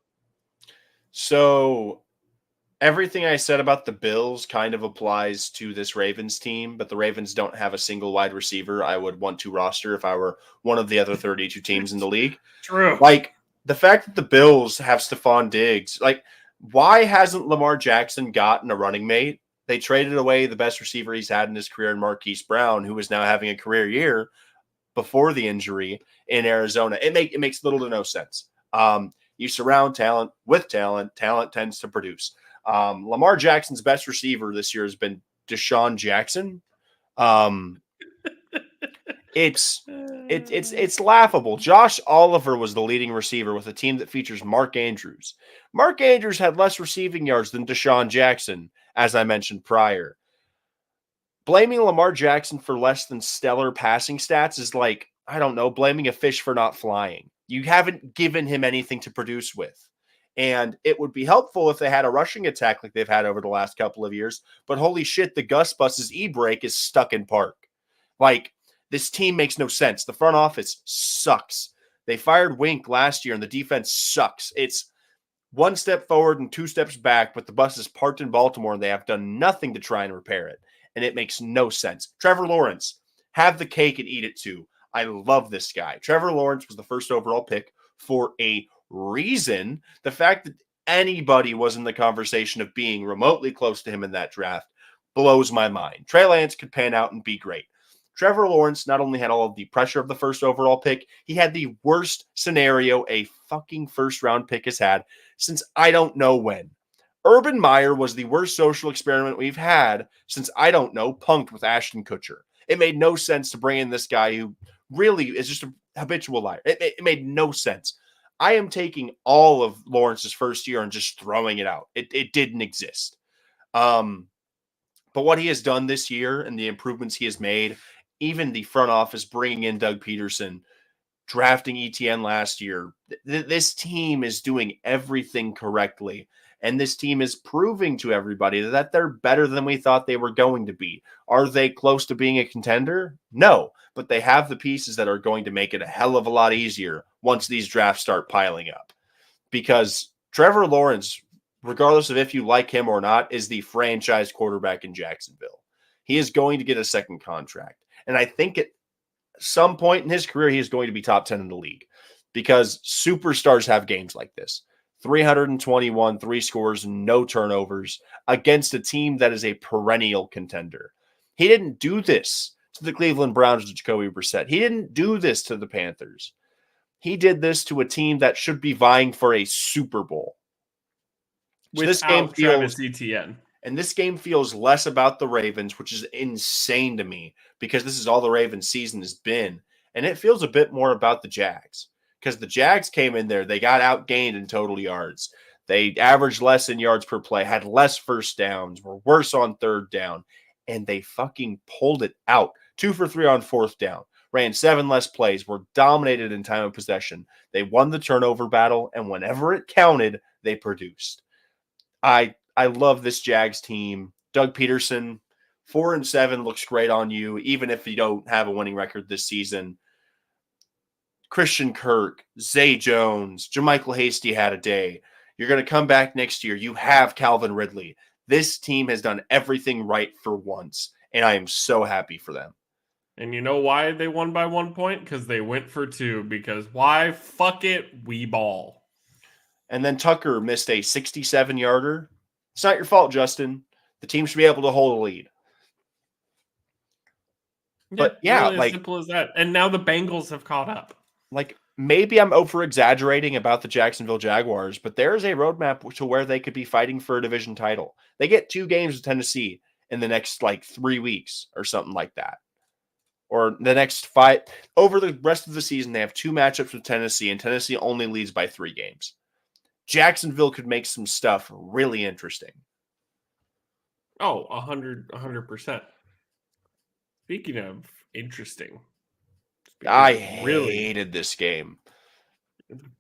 So everything I said about the Bills kind of applies to this Ravens team, but the Ravens don't have a single wide receiver I would want to roster if I were one of the other 32 teams in the league. True. Like, the fact that the Bills have Stephon Diggs, like, why hasn't Lamar Jackson gotten a running mate? They traded away the best receiver he's had in his career in Marquise Brown, who is now having a career year before the injury in Arizona. It makes little to no sense. You surround talent with talent. Talent tends to produce. Lamar Jackson's best receiver this year has been Deshaun Jackson. It's laughable. Josh Oliver was the leading receiver with a team that features Mark Andrews. Mark Andrews had less receiving yards than Deshaun Jackson, as I mentioned prior. Blaming Lamar Jackson for less than stellar passing stats is like, I don't know, blaming a fish for not flying. You haven't given him anything to produce with. And it would be helpful if they had a rushing attack like they've had over the last couple of years. But holy shit, the Gus Bus's e-brake is stuck in park. Like, this team makes no sense. The front office sucks. They fired Wink last year, and the defense sucks. It's 1 step forward and 2 steps back, but the bus is parked in Baltimore, and they have done nothing to try and repair it. And it makes no sense. Trevor Lawrence, have the cake and eat it too. I love this guy. Trevor Lawrence was the first overall pick for a reason. The fact that anybody was in the conversation of being remotely close to him in that draft blows my mind. Trey Lance could pan out and be great. Trevor Lawrence not only had all of the pressure of the first overall pick, he had the worst scenario a fucking first round pick has had since I don't know when. Urban Meyer was the worst social experiment we've had since I don't know, punked with Ashton Kutcher. It made no sense to bring in this guy who really is just a habitual liar. It made no sense. I am taking all of Lawrence's first year and just throwing it out. It didn't exist. But what he has done this year and the improvements he has made, even the front office bringing in Doug Peterson, drafting ETN last year, this team is doing everything correctly. And this team is proving to everybody that they're better than we thought they were going to be. Are they close to being a contender? No, but they have the pieces that are going to make it a hell of a lot easier once these drafts start piling up. Because Trevor Lawrence, regardless of if you like him or not, is the franchise quarterback in Jacksonville. He is going to get a second contract. And I think at some point in his career, he is going to be top 10 in the league because superstars have games like this. 321, 3 scores, no turnovers against a team that is a perennial contender. He didn't do this to the Cleveland Browns with Jacoby Brissett. He didn't do this to the Panthers. He did this to a team that should be vying for a Super Bowl. So this game feels, Travis Etienne. and this game feels less about the Ravens, which is insane to me because this is all the Ravens season has been. And it feels a bit more about the Jags because the Jags came in there. They got outgained in total yards. They averaged less in yards per play, had less first downs, were worse on third down, and they fucking pulled it out. 2 for 3 on fourth down. Ran 7 less plays, were dominated in time of possession. They won the turnover battle, and whenever it counted, they produced. I love this Jags team. Doug Peterson, 4-7 looks great on you, even if you don't have a winning record this season. Christian Kirk, Zay Jones, JaMychal Hasty had a day. You're going to come back next year. You have Calvin Ridley. This team has done everything right for once, and I am so happy for them. And you know why they won by 1 point? Because they went for 2. Because why? Fuck it, we ball. And then Tucker missed a 67-yarder. It's not your fault, Justin. The team should be able to hold a lead. But yeah, really as simple as that. And now the Bengals have caught up. Like maybe I'm over-exaggerating about the Jacksonville Jaguars, but there's a roadmap to where they could be fighting for a division title. They get 2 games with Tennessee in the next 3 weeks or something like that. Or the next 5. Over the rest of the season, they have 2 matchups with Tennessee, and Tennessee only leads by 3 games. Jacksonville could make some stuff really interesting. Oh, 100%. Speaking of interesting. I hated this game.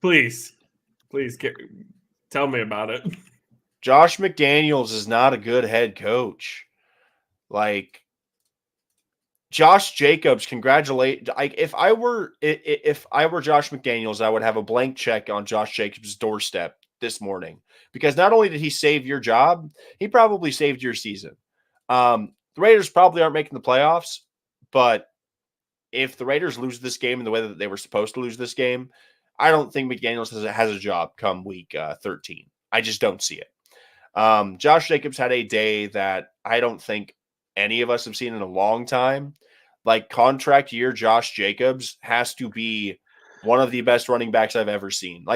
Please tell me about it. Josh McDaniels is not a good head coach. Josh Jacobs, congratulate. If I were Josh McDaniels, I would have a blank check on Josh Jacobs' doorstep this morning because not only did he save your job, he probably saved your season. The Raiders probably aren't making the playoffs, but if the Raiders lose this game in the way that they were supposed to lose this game, I don't think McDaniels has a job come week 13. I just don't see it. Josh Jacobs had a day that I don't think any of us have seen in a long time. Contract year Josh Jacobs has to be one of the best running backs I've ever seen.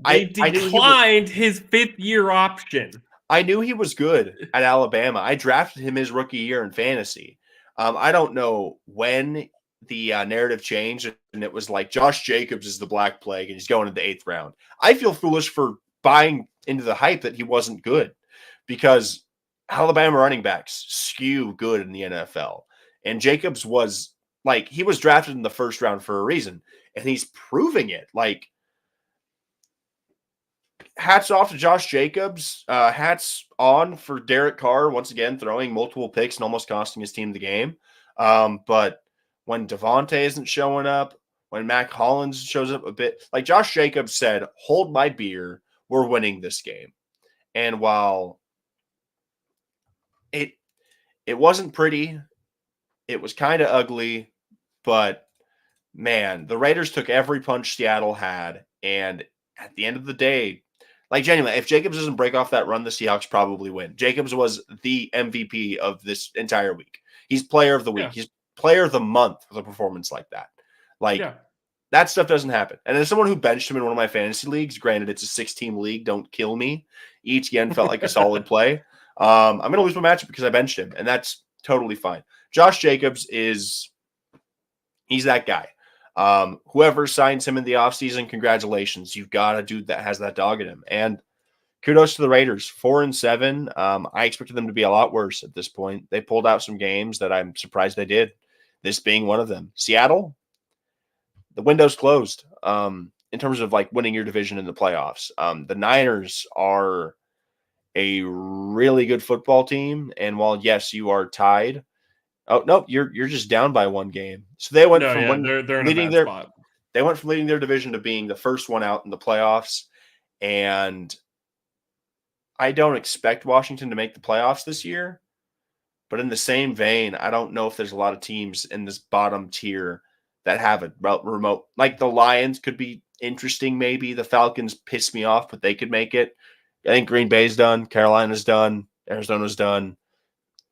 They declined his 5th-year option. I knew he was good at Alabama. I drafted him his rookie year in fantasy. I don't know when the narrative changed, and it was Josh Jacobs is the Black Plague, and he's going in the 8th round. I feel foolish for buying into the hype that he wasn't good because Alabama running backs skew good in the NFL. And Jacobs was he was drafted in the 1st round for a reason, and he's proving it. Hats off to Josh Jacobs. Hats on for Derek Carr, once again, throwing multiple picks and almost costing his team the game. But when Devontae isn't showing up, when Mac Hollins shows up a bit, Josh Jacobs said, hold my beer, we're winning this game. And while it wasn't pretty, it was kind of ugly, but man, the Raiders took every punch Seattle had. And at the end of the day, Like, genuinely, if Jacobs doesn't break off that run, the Seahawks probably win. Jacobs was the MVP of this entire week. He's player of the week. Yeah. He's player of the month with a performance like that. Like, Yeah. that stuff doesn't happen. And as someone who benched him in one of my fantasy leagues, granted it's a 6-team league, don't kill me. Each again felt like a solid play. I'm going to lose my matchup because I benched him, and that's totally fine. Josh Jacobs he's that guy. Whoever signs him in the offseason, congratulations. You've got a dude that has that dog in him. And kudos to the Raiders, 4-7. I expected them to be a lot worse at this point. They pulled out some games that I'm surprised they did, this being one of them. Seattle, the window's closed in terms of like winning your division in the playoffs. The Niners are a really good football team. And while, yes, you are tied, oh no, you're just down by one game. So they went No, from yeah, they're in a leading bad their spot. they went from leading their division to being the first one out in the playoffs. And I don't expect Washington to make the playoffs this year. But in the same vein, I don't know if there's a lot of teams in this bottom tier that have a remote. Like the Lions could be interesting, maybe. The Falcons piss me off, but they could make it. I think Green Bay's done. Carolina's done. Arizona's done.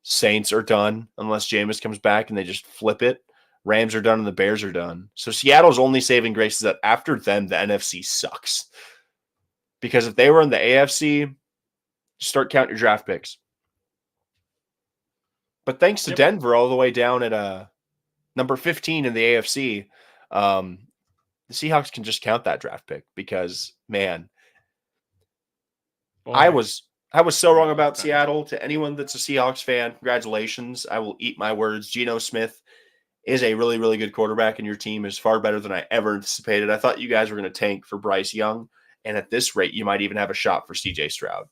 Saints are done unless Jameis comes back and they just flip it. Rams are done and the Bears are done. So Seattle's only saving grace is that after them, the NFC sucks. Because if they were in the AFC, start counting your draft picks. But thanks to Denver all the way down at number 15 in the AFC, the Seahawks can just count that draft pick because, man, Boy. I was so wrong about Seattle. To anyone that's a Seahawks fan, congratulations. I will eat my words. Geno Smith is a really, really good quarterback, and your team is far better than I ever anticipated. I thought you guys were going to tank for Bryce Young, and at this rate, you might even have a shot for CJ Stroud.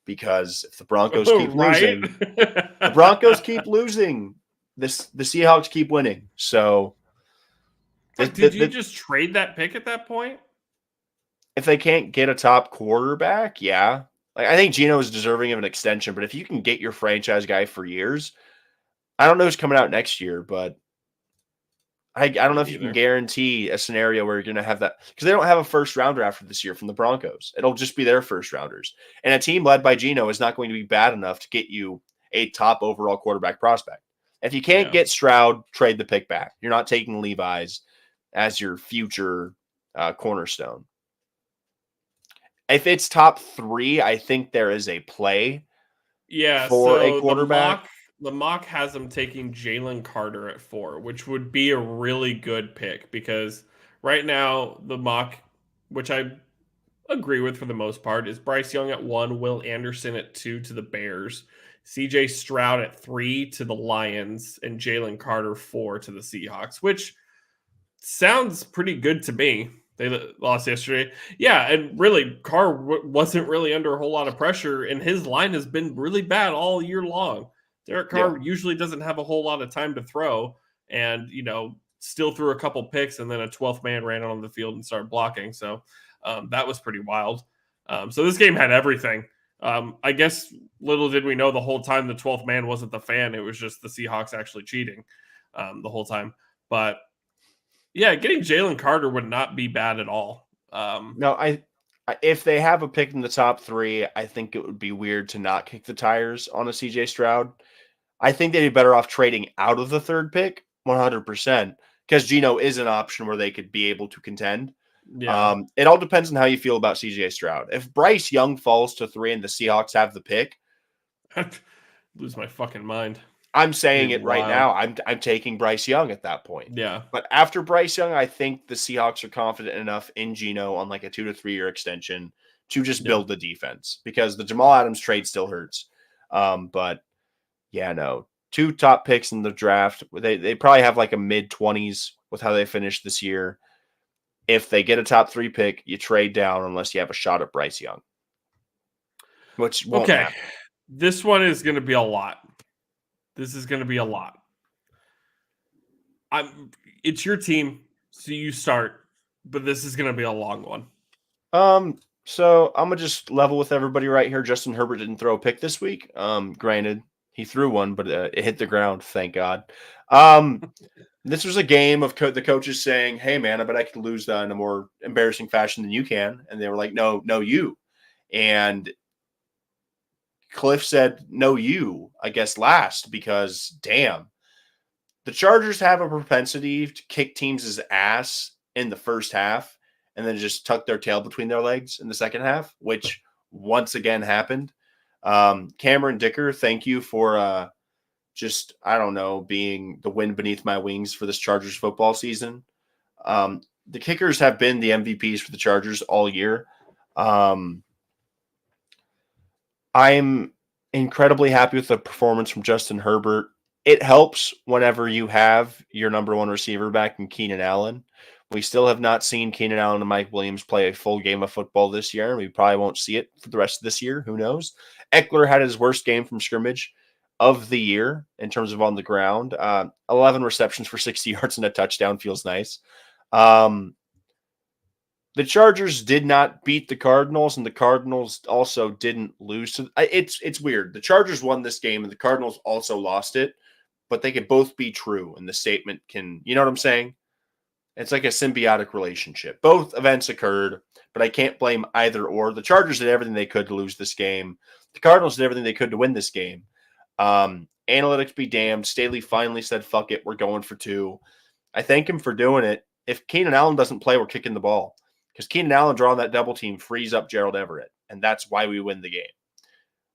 Because if the Broncos keep losing, the Broncos keep losing. The Seahawks keep winning. So, did you just trade that pick at that point? If they can't get a top quarterback, yeah. Like I think Geno is deserving of an extension, but if you can get your franchise guy for years, I don't know who's coming out next year, but I don't know if you can guarantee a scenario where you're going to have that because they don't have a first rounder after this year from the Broncos. It'll just be their first rounders. And a team led by Geno is not going to be bad enough to get you a top overall quarterback prospect. If you can't get Stroud, trade the pick back. You're not taking Levi's as your future cornerstone. If it's top 3, I think there is a play for a quarterback. The mock has him taking Jalen Carter at 4, which would be a really good pick because right now the mock, which I agree with for the most part, is Bryce Young at 1, Will Anderson at 2 to the Bears, CJ Stroud at 3 to the Lions, and Jalen Carter 4 to the Seahawks, which sounds pretty good to me. They lost yesterday. Yeah, and really, Carr wasn't really under a whole lot of pressure, and his line has been really bad all year long. Derek Carr usually doesn't have a whole lot of time to throw, and, still threw a couple picks, and then a 12th man ran on the field and started blocking. So that was pretty wild. So this game had everything. I guess little did we know the whole time the 12th man wasn't the fan. It was just the Seahawks actually cheating the whole time. But yeah, getting Jalen Carter would not be bad at all. No, if they have a pick in the top 3, I think it would be weird to not kick the tires on a CJ Stroud. I think they'd be better off trading out of the 3rd pick 100% because Geno is an option where they could be able to contend. Yeah. It all depends on how you feel about CJ Stroud. If Bryce Young falls to 3 and the Seahawks have the pick, I'd lose my fucking mind. I'm saying it right now. I'm taking Bryce Young at that point. Yeah. But after Bryce Young, I think the Seahawks are confident enough in Geno on like a 2 to 3 year extension to just build the defense because the Jamal Adams trade still hurts. But yeah, no. 2 top picks in the draft. They probably have like a mid-20s with how they finished this year. If they get a top 3 pick, you trade down unless you have a shot at Bryce Young. Which won't happen. This one is going to be a lot. This is going to be a lot. It's your team, so you start, but this is going to be a long one. So I'm going to just level with everybody right here. Justin Herbert didn't throw a pick this week. Granted, he threw one, but it hit the ground, thank God. This was a game of the coaches saying, hey, man, I bet I could lose that in a more embarrassing fashion than you can. And they were like, no, you. And Kliff said, no, you, I guess, last, because damn, the Chargers have a propensity to kick teams' ass in the first half and then just tuck their tail between their legs in the second half, which once again happened. Cameron Dicker, thank you for just, I don't know, being the wind beneath my wings for this Chargers football season. The kickers have been the MVPs for the Chargers all year. I'm incredibly happy with the performance from Justin Herbert. It helps whenever you have your number one receiver back in Keenan Allen. We still have not seen Keenan Allen and Mike Williams play a full game of football this year, and we probably won't see it for the rest of this year. Who knows? Eckler had his worst game from scrimmage of the year in terms of on the ground. 11 receptions for 60 yards and a touchdown feels nice. The Chargers did not beat the Cardinals, and the Cardinals also didn't lose. It's weird. The Chargers won this game, and the Cardinals also lost it, but they could both be true, and the statement can, you know what I'm saying? It's like a symbiotic relationship. Both events occurred, but I can't blame either or. The Chargers did everything they could to lose this game. The Cardinals did everything they could to win this game. Analytics be damned. Staley finally said, fuck it, we're going for 2. I thank him for doing it. If Keenan Allen doesn't play, we're kicking the ball. Because Keenan Allen drawing that double team frees up Gerald Everett, and that's why we win the game.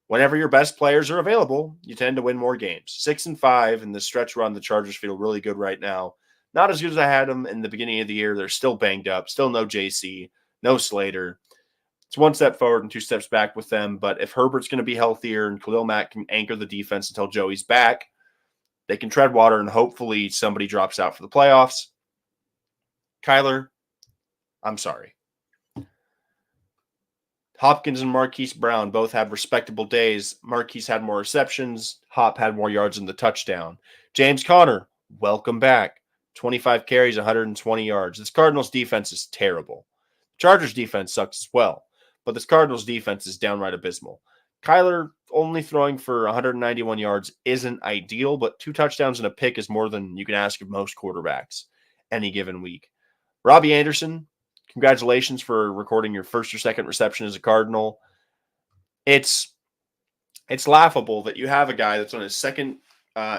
Whenever your best players are available, you tend to win more games. 6-5 in the stretch run, the Chargers feel really good right now. Not as good as I had them in the beginning of the year. They're still banged up. Still no JC, no Slater. It's 1 step forward and 2 steps back with them. But if Herbert's going to be healthier and Khalil Mack can anchor the defense until Joey's back, they can tread water and hopefully somebody drops out for the playoffs. Kyler, I'm sorry. Hopkins and Marquise Brown both had respectable days. Marquise had more receptions. Hop had more yards in the touchdown. James Conner, welcome back. 25 carries, 120 yards. This Cardinals defense is terrible. Chargers defense sucks as well, but this Cardinals defense is downright abysmal. Kyler only throwing for 191 yards isn't ideal, but 2 touchdowns and a pick is more than you can ask of most quarterbacks any given week. Robbie Anderson, congratulations for recording your first or second reception as a Cardinal. It's laughable that you have a guy that's on his second,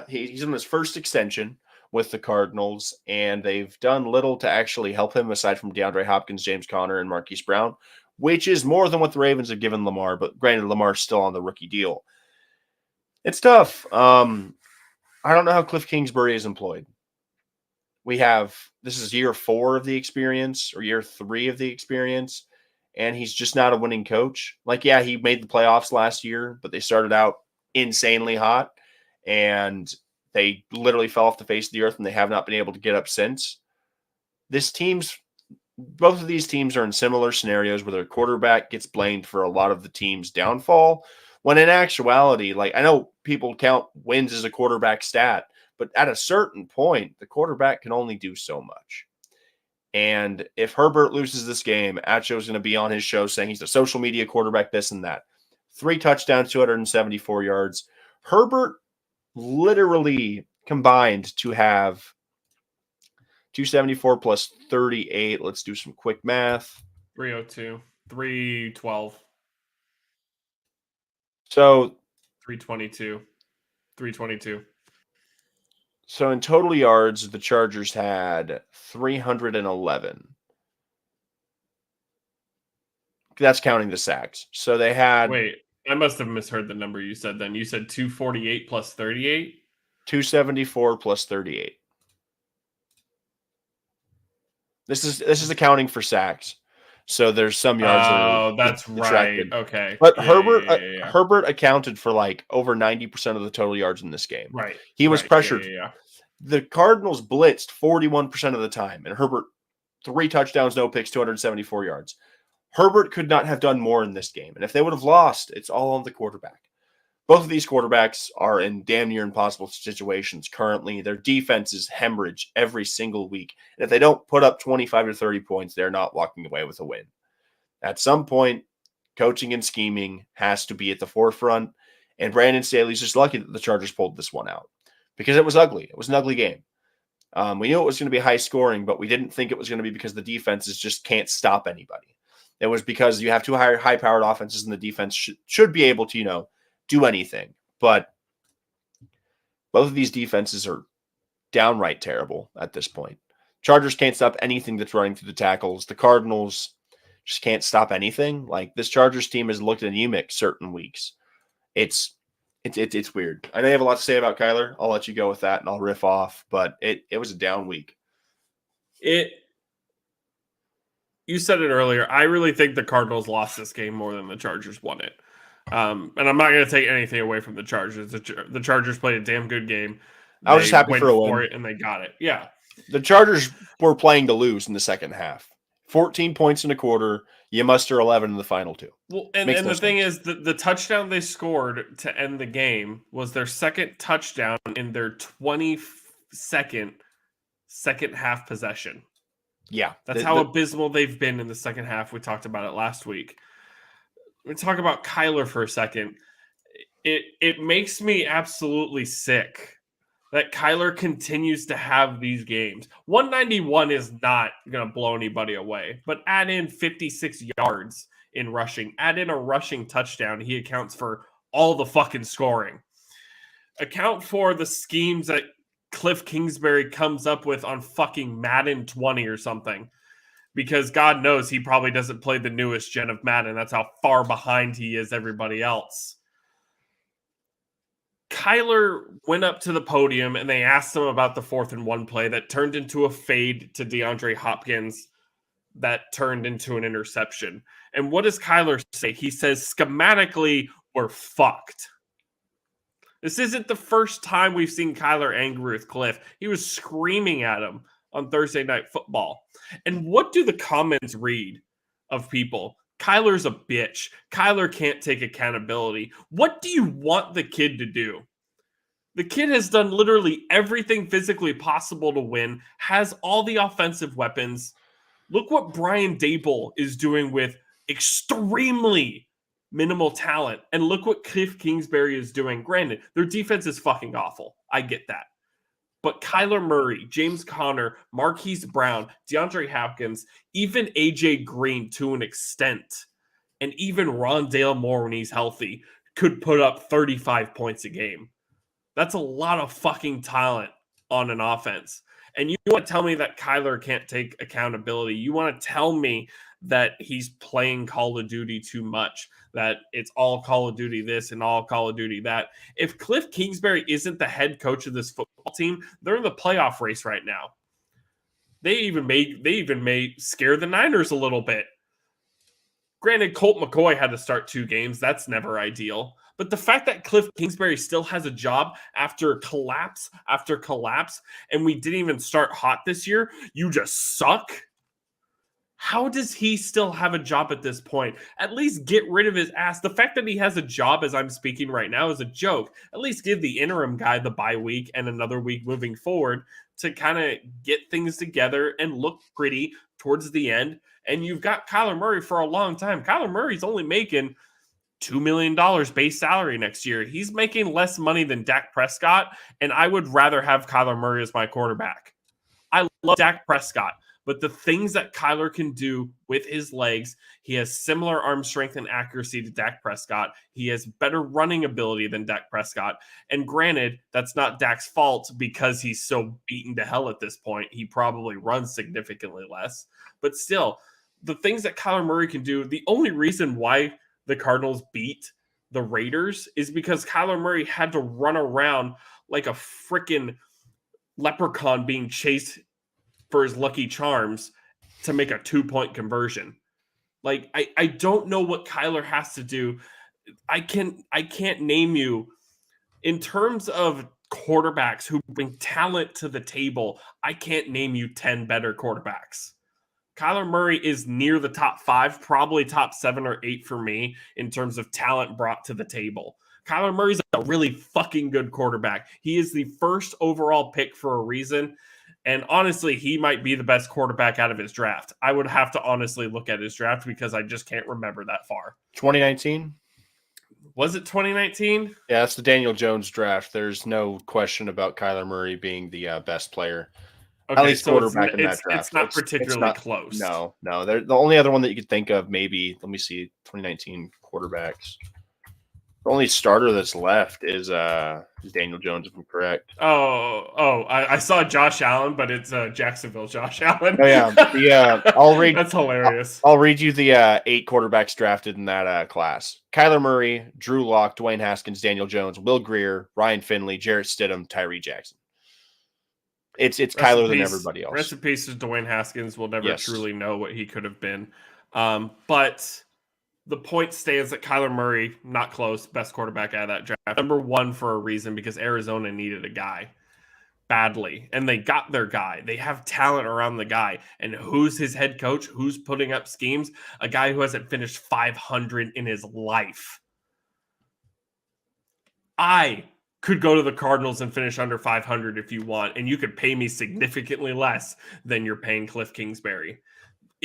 he's on his first extension with the Cardinals, and they've done little to actually help him aside from DeAndre Hopkins, James Conner, and Marquise Brown, which is more than what the Ravens have given Lamar, but granted, Lamar's still on the rookie deal. It's tough. I don't know how Kliff Kingsbury is employed. This is year 4 of the experience or year 3 of the experience, and he's just not a winning coach. Like, yeah, he made the playoffs last year, but they started out insanely hot, and they literally fell off the face of the earth, and they have not been able to get up since. Both of these teams are in similar scenarios where their quarterback gets blamed for a lot of the team's downfall, when in actuality, like, I know people count wins as a quarterback stat, but at a certain point, the quarterback can only do so much. And if Herbert loses this game, Acho's going to be on his show saying he's a social media quarterback, this and that. 3 touchdowns, 274 yards. Herbert literally combined to have 274 plus 38. Let's do some quick math. 302, 312. So 322, 322. So in total yards, the Chargers had 311. That's counting the sacks. So they had... Wait, I must have misheard the number you said then. You said 248 plus 38? 274 plus 38. This is accounting for sacks. So there's some yards that are that's detracted. right. Okay. But Yeah. Herbert accounted for like over 90% of the total yards in this game. Right. He was pressured. Yeah. The Cardinals blitzed 41% of the time, and Herbert 3 touchdowns, no picks, 274 yards. Herbert could not have done more in this game. And if they would have lost, it's all on the quarterback. Both of these quarterbacks are in damn near impossible situations currently. Their defenses hemorrhage every single week. And if they don't put up 25 to 30 points, they're not walking away with a win. At some point, coaching and scheming has to be at the forefront. And Brandon Staley's just lucky that the Chargers pulled this one out because it was ugly. It was an ugly game. We knew it was going to be high scoring, but we didn't think it was going to be because the defenses just can't stop anybody. It was because you have two high-powered offenses and the defense should be able to, do anything. But both of these defenses are downright terrible at this point. Chargers can't stop anything that's running through the tackles. The Cardinals just can't stop anything. Like, this Chargers team has looked anemic certain weeks. It's weird. I know you have a lot to say about Kyler. I'll let you go with that and I'll riff off, but it was a down week. You said it earlier. I really think the Cardinals lost this game more than the Chargers won it. And I'm not going to take anything away from the Chargers. The Chargers played a damn good game. I was just happy for a win. It and they got it. Yeah. The Chargers were playing to lose in the second half. 14 points in a quarter. You muster 11 in the final two. Well, and the thing is, the touchdown they scored to end the game was their second touchdown in their 22nd second half possession. Yeah. That's how abysmal they've been in the second half. We talked about it last week. We talk about Kyler for a second. It makes me absolutely sick that Kyler continues to have these games. 191 is not going to blow anybody away, but add in 56 yards in rushing, add in a rushing touchdown, he accounts for all the fucking scoring. Account for the schemes that Kliff Kingsbury comes up with on fucking Madden 20 or something, because God knows he probably doesn't play the newest gen of Madden. That's how far behind he is everybody else. Kyler went up to the podium and they asked him about the 4th and 1 play that turned into a fade to DeAndre Hopkins that turned into an interception. And what does Kyler say? He says, schematically, we're fucked. This isn't the first time we've seen Kyler angry with Kliff. He was screaming at him on Thursday Night Football. And what do the comments read of people? Kyler's a bitch. Kyler can't take accountability. What do you want the kid to do? The kid has done literally everything physically possible to win, has all the offensive weapons. Look what Brian Daboll is doing with extremely minimal talent. And look what Kliff Kingsbury is doing. Granted, their defense is fucking awful. I get that. But Kyler Murray, James Conner, Marquise Brown, DeAndre Hopkins, even AJ Green to an extent, and even Rondale Moore when he's healthy, could put up 35 points a game. That's a lot of fucking talent on an offense. And you want to tell me that Kyler can't take accountability. You want to tell me that he's playing Call of Duty too much, that it's all Call of Duty this and all Call of Duty that. If Kliff Kingsbury isn't the head coach of this football team, they're in the playoff race right now. They even may scare the Niners a little bit. Granted, Colt McCoy had to start 2 games. That's never ideal. But the fact that Kliff Kingsbury still has a job after collapse after collapse, and we didn't even start hot this year, you just suck. How does he still have a job at this point? At least get rid of his ass. The fact that he has a job as I'm speaking right now is a joke. At least give the interim guy the bye week and another week moving forward to kind of get things together and look pretty towards the end. And you've got Kyler Murray for a long time. Kyler Murray's only making $2 million base salary next year. He's making less money than Dak Prescott, and I would rather have Kyler Murray as my quarterback. I love Dak Prescott, but the things that Kyler can do with his legs, he has similar arm strength and accuracy to Dak Prescott. He has better running ability than Dak Prescott. And granted, that's not Dak's fault because he's so beaten to hell at this point. He probably runs significantly less. But still, the things that Kyler Murray can do, the only reason why the Cardinals beat the Raiders is because Kyler Murray had to run around like a freaking leprechaun being chased for his Lucky Charms to make a 2-point conversion. Like, I don't know what Kyler has to do. I can't name you in terms of quarterbacks who bring talent to the table. I can't name you 10 better quarterbacks. Kyler Murray is near the top 5, probably top 7 or 8 for me in terms of talent brought to the table. Kyler Murray's a really fucking good quarterback. He is the first overall pick for a reason. And honestly, he might be the best quarterback out of his draft. I would have to honestly look at his draft because I just can't remember that far. 2019? Was it 2019? Yeah, it's the Daniel Jones draft. There's no question about Kyler Murray being the best player At Okay, least so it's quarterback in that it's draft. not It's particularly not. close. No. They're the only other one that you could think of. Maybe let me see. 2019 quarterbacks. The only starter that's left is Daniel Jones, if I'm correct. I saw Josh Allen, but it's Jacksonville Josh Allen. Oh yeah, I'll read. That's hilarious. I'll read you the 8 quarterbacks drafted in that class: Kyler Murray, Drew Lock, Dwayne Haskins, Daniel Jones, Will Grier, Ryan Finley, Jarrett Stidham, Tyree Jackson. It's Rest in Kyler than peace. everybody else. Rest in peace to Dwayne Haskins. We'll never Yes. truly know what he could have been. But the point stands that Kyler Murray, not close, best quarterback out of that draft. Number 1 for a reason, because Arizona needed a guy badly, and they got their guy. They have talent around the guy. And who's his head coach? Who's putting up schemes? A guy who hasn't finished 500 in his life. I could go to the Cardinals and finish under 500 if you want, and you could pay me significantly less than you're paying Kliff Kingsbury.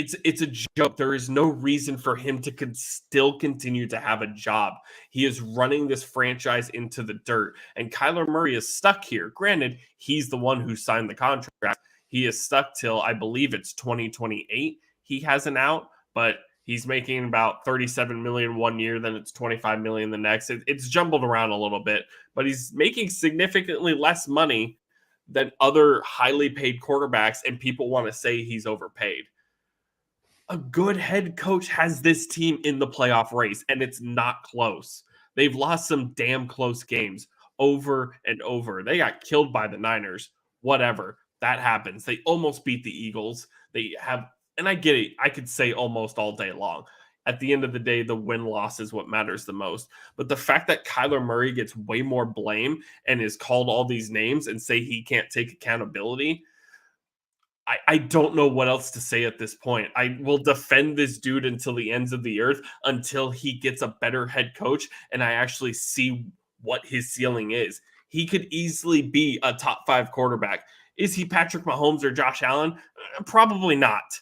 It's a joke. There is no reason for him to still continue to have a job. He is running this franchise into the dirt, and Kyler Murray is stuck here. Granted, he's the one who signed the contract. He is stuck till, I believe it's 2028. He has an out, but he's making about $37 million one year, then it's $25 million the next. It's jumbled around a little bit, but he's making significantly less money than other highly paid quarterbacks, and people want to say he's overpaid. A good head coach has this team in the playoff race, and it's not close. They've lost some damn close games over and over. They got killed by the Niners. Whatever. That happens. They almost beat the Eagles. They have, and I get it. I could say almost all day long. At the end of the day, the win-loss is what matters the most. But the fact that Kyler Murray gets way more blame and is called all these names and say he can't take accountability, I don't know what else to say at this point. I will defend this dude until the ends of the earth, until he gets a better head coach and I actually see what his ceiling is. He could easily be a top 5 quarterback. Is he Patrick Mahomes or Josh Allen? Probably not.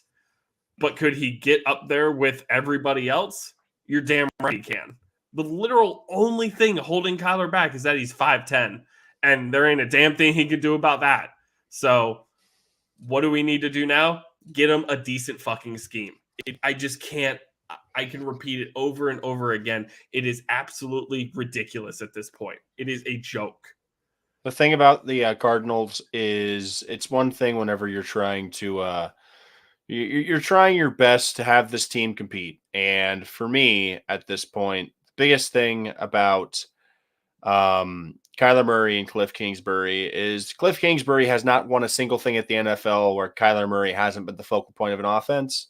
But could he get up there with everybody else? You're damn right he can. The literal only thing holding Kyler back is that he's 5'10", and there ain't a damn thing he could do about that. So what do we need to do now? Get him a decent fucking scheme. I just can't. I can repeat it over and over again. It is absolutely ridiculous at this point. It is a joke. The thing about the Cardinals is it's one thing whenever you're trying to you're trying your best to have this team compete. And for me at this point, the biggest thing about Kyler Murray and Kliff Kingsbury is Kliff Kingsbury has not won a single thing at the NFL where Kyler Murray hasn't been the focal point of an offense.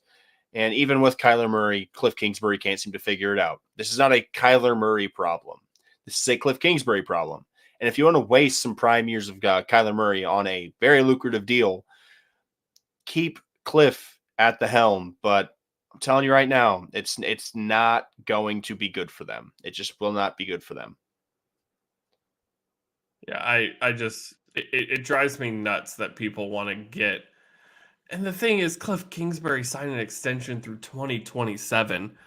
And even with Kyler Murray, Kliff Kingsbury can't seem to figure it out. This is not a Kyler Murray problem. This is a Kliff Kingsbury problem. And if you want to waste some prime years of Kyler Murray on a very lucrative deal, keep Kliff at the helm. But I'm telling you right now, it's not going to be good for them. It just will not be good for them. Yeah, I just it drives me nuts that people want to get. And the thing is, Kliff Kingsbury signed an extension through 2027.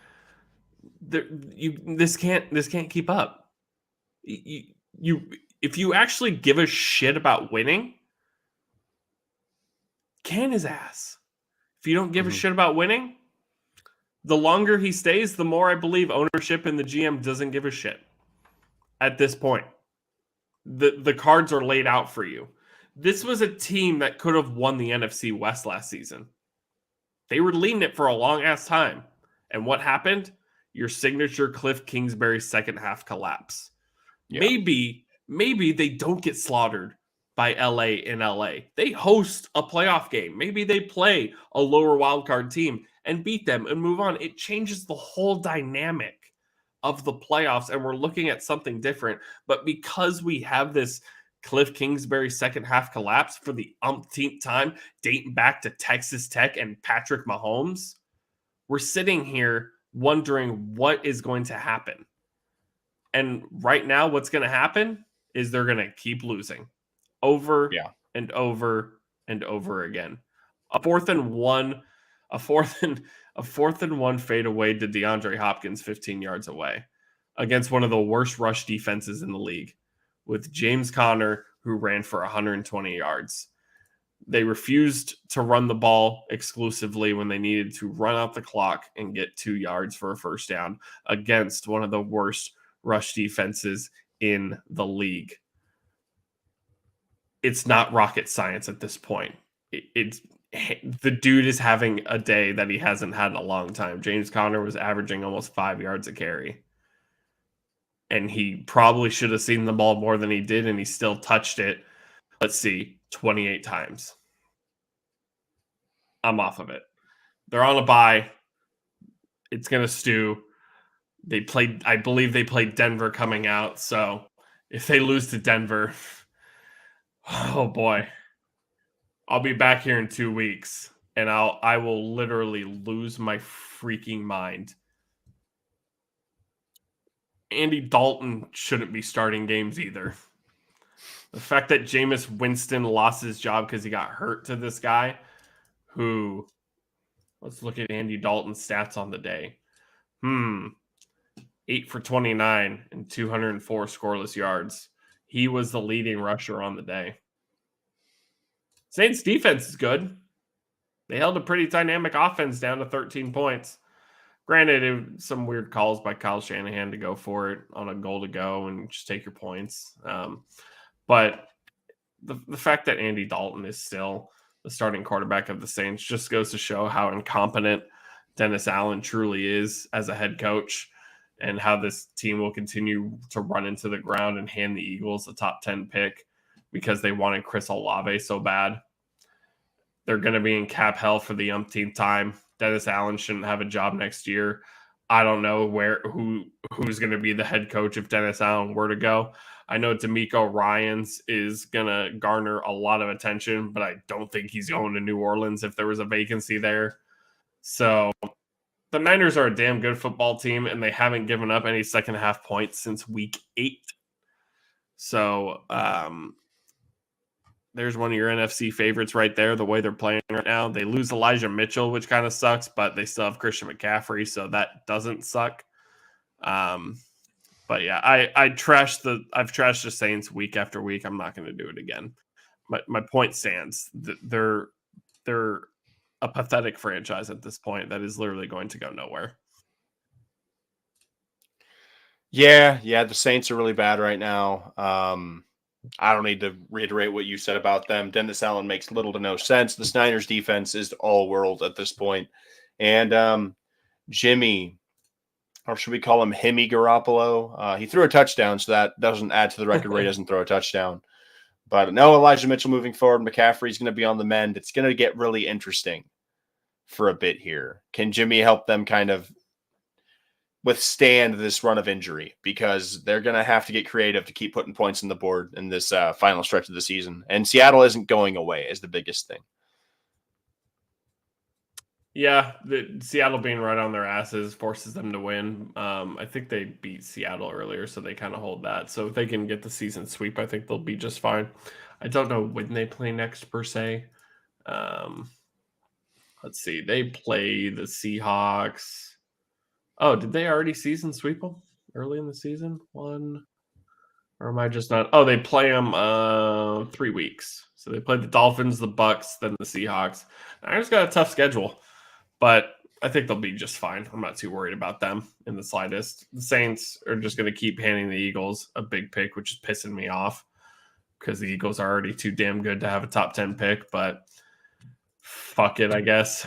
This can't keep up. You if you actually give a shit about winning, can his ass. If you don't give a shit about winning, the longer he stays, the more I believe ownership and the GM doesn't give a shit. At this point, the cards are laid out for you. This was a team that could have won the NFC West last season. They were leading it for a long ass time. And what happened? Your signature Kliff Kingsbury second half collapse. Yeah. Maybe they don't get slaughtered by LA in LA. They host a playoff game. Maybe they play a lower wildcard team and beat them and move on. It changes the whole dynamic of the playoffs, and we're looking at something different. But because we have this Kliff Kingsbury second half collapse for the umpteenth time, dating back to Texas Tech and Patrick Mahomes, we're sitting here wondering what is going to happen. And right now, what's going to happen is they're going to keep losing over and over and over again. A fourth and one fade away to DeAndre Hopkins 15 yards away against one of the worst rush defenses in the league with James Conner, who ran for 120 yards. They refused to run the ball exclusively when they needed to run out the clock and get 2 yards for a first down against one of the worst rush defenses in the league. It's not rocket science at this point. It's the dude is having a day that he hasn't had in a long time. James Conner was averaging almost 5 yards a carry. And he probably should have seen the ball more than he did, and he still touched it, let's see, 28 times. I'm off of it. They're on a bye. It's going to stew. I believe they played Denver coming out. So if they lose to Denver, oh boy, I'll be back here in 2 weeks and I will literally lose my freaking mind. Andy Dalton shouldn't be starting games either. The fact that Jameis Winston lost his job because he got hurt to this guy who, let's look at Andy Dalton's stats on the day. 8 for 29 and 204 scoreless yards. He was the leading rusher on the day. Saints defense is good. They held a pretty dynamic offense down to 13 points. Granted, some weird calls by Kyle Shanahan to go for it on a goal to go and just take your points. But the fact that Andy Dalton is still the starting quarterback of the Saints just goes to show how incompetent Dennis Allen truly is as a head coach and how this team will continue to run into the ground and hand the Eagles a top 10 pick because they wanted Chris Olave so bad. They're going to be in cap hell for the umpteenth time. Dennis Allen shouldn't have a job next year. I don't know who's going to be the head coach if Dennis Allen were to go. I know DeMeco Ryans is going to garner a lot of attention, but I don't think he's going to New Orleans if there was a vacancy there. So the Niners are a damn good football team, and they haven't given up any second half points since week 8. So there's one of your NFC favorites right there, the way they're playing right now. They lose Elijah Mitchell, which kind of sucks, but they still have Christian McCaffrey, so that doesn't suck. But yeah, I've trashed the Saints week after week. I'm not going to do it again. My point stands. They're a pathetic franchise at this point that is literally going to go nowhere. Yeah, the Saints are really bad right now. I don't need to reiterate what you said about them. Dennis Allen makes little to no sense. The Niners defense is all world at this point. And Jimmy, or should we call him Himmy Garoppolo? He threw a touchdown, so that doesn't add to the record where he doesn't throw a touchdown. But no Elijah Mitchell moving forward. McCaffrey's going to be on the mend. It's going to get really interesting for a bit here. Can Jimmy help them kind of withstand this run of injury? Because they're going to have to get creative to keep putting points on the board in this final stretch of the season. And Seattle isn't going away is the biggest thing. Yeah, Seattle being right on their asses forces them to win. I think they beat Seattle earlier, so they kind of hold that. So if they can get the season sweep, I think they'll be just fine. I don't know when they play next, per se. Let's see. They play the Seahawks. Oh, did they already season sweep them early in the season? One? Or am I just not? Oh, they play them 3 weeks. So they play the Dolphins, the Bucs, then the Seahawks. I just got a tough schedule, but I think they'll be just fine. I'm not too worried about them in the slightest. The Saints are just going to keep handing the Eagles a big pick, which is pissing me off because the Eagles are already too damn good to have a top 10 pick, but fuck it, I guess.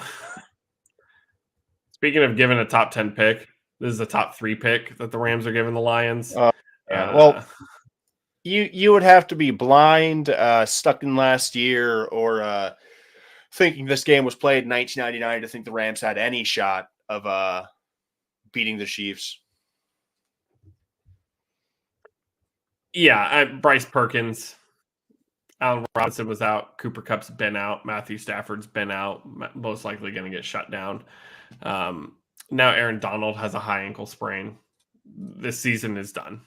Speaking of giving a top 10 pick, this is a top 3 pick that the Rams are giving the Lions. Well, you would have to be blind, stuck in last year, or thinking this game was played in 1999 to think the Rams had any shot of beating the Chiefs. Yeah, Bryce Perkins, Allen Robinson was out, Cooper Kupp's been out, Matthew Stafford's been out, most likely going to get shut down. Now Aaron Donald has a high ankle sprain. This season is done.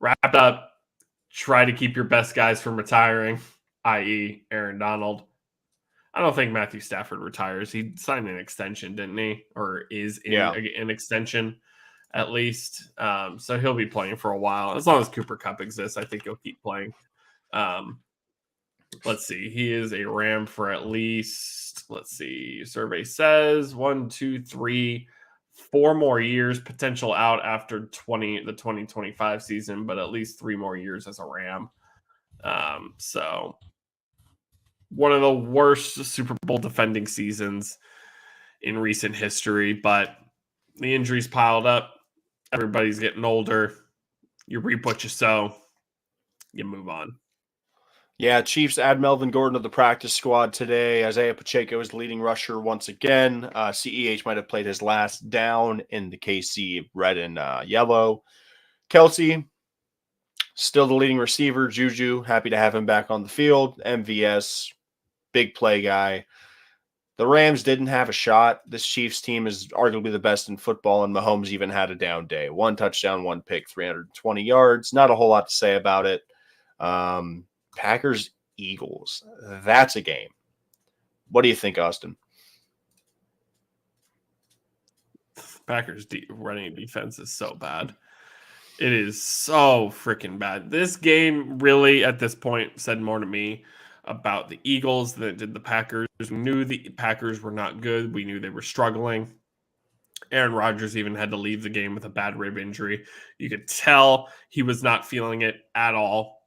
Wrapped up. Try to keep your best guys from retiring, i.e. Aaron Donald. I don't think Matthew Stafford retires. He signed an extension, didn't he? Or is in an extension, at least. So he'll be playing for a while. As long as Cooper Kupp exists, I think he'll keep playing. Let's see. He is a Ram for at least, let's see, survey says 4 more years, potential out after the 2025 season, but at least 3 more years as a Ram. So one of the worst Super Bowl defending seasons in recent history, but the injuries piled up. Everybody's getting older. You reap what you sow. You move on. Yeah, Chiefs add Melvin Gordon to the practice squad today. Isaiah Pacheco is the leading rusher once again. CEH might have played his last down in the KC red and yellow. Kelsey, still the leading receiver. Juju, happy to have him back on the field. MVS, big play guy. The Rams didn't have a shot. This Chiefs team is arguably the best in football, and Mahomes even had a down day. 1 touchdown, 1 pick, 320 yards. Not a whole lot to say about it. Packers, Eagles. That's a game. What do you think, Austin? Packers running defense is so bad. It is so freaking bad. This game really, at this point, said more to me about the Eagles than it did the Packers. We knew the Packers were not good. We knew they were struggling. Aaron Rodgers even had to leave the game with a bad rib injury. You could tell he was not feeling it at all.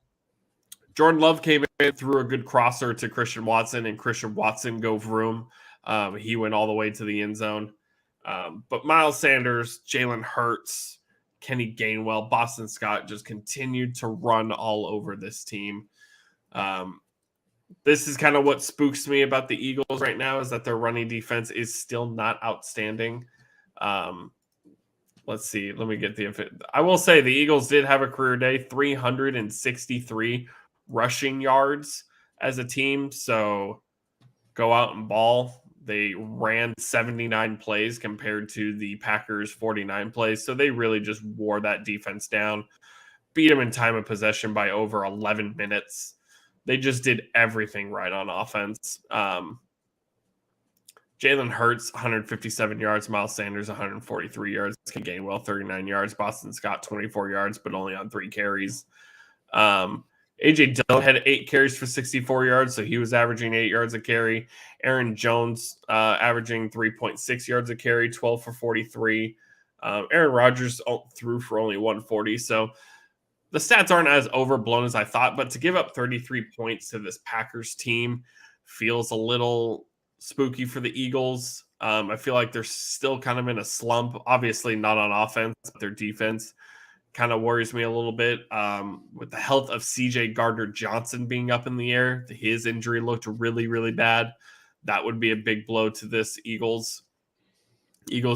Jordan Love came in, threw a good crosser to Christian Watson, and Christian Watson go vroom. He went all the way to the end zone. But Miles Sanders, Jalen Hurts, Kenny Gainwell, Boston Scott just continued to run all over this team. This is kind of what spooks me about the Eagles right now, is that their running defense is still not outstanding. Let's see. Let me get I will say the Eagles did have a career day, 363 rushing yards as a team. So go out and ball. They ran 79 plays compared to the Packers 49 plays. So they really just wore that defense down, beat them in time of possession by over 11 minutes. They just did everything right on offense. Jalen Hurts, 157 yards. Miles Sanders, 143 yards. Ken Gainwell, 39 yards. Boston Scott, 24 yards, but only on 3 carries. A.J. Dillon had 8 carries for 64 yards, so he was averaging 8 yards a carry. Aaron Jones averaging 3.6 yards a carry, 12 for 43. Aaron Rodgers threw for only 140, so the stats aren't as overblown as I thought, but to give up 33 points to this Packers team feels a little spooky for the Eagles. I feel like they're still kind of in a slump, obviously not on offense, but their defense kind of worries me a little bit. With the health of CJ Gardner-Johnson being up in the air, his injury looked really, really bad. That would be a big blow to this Eagles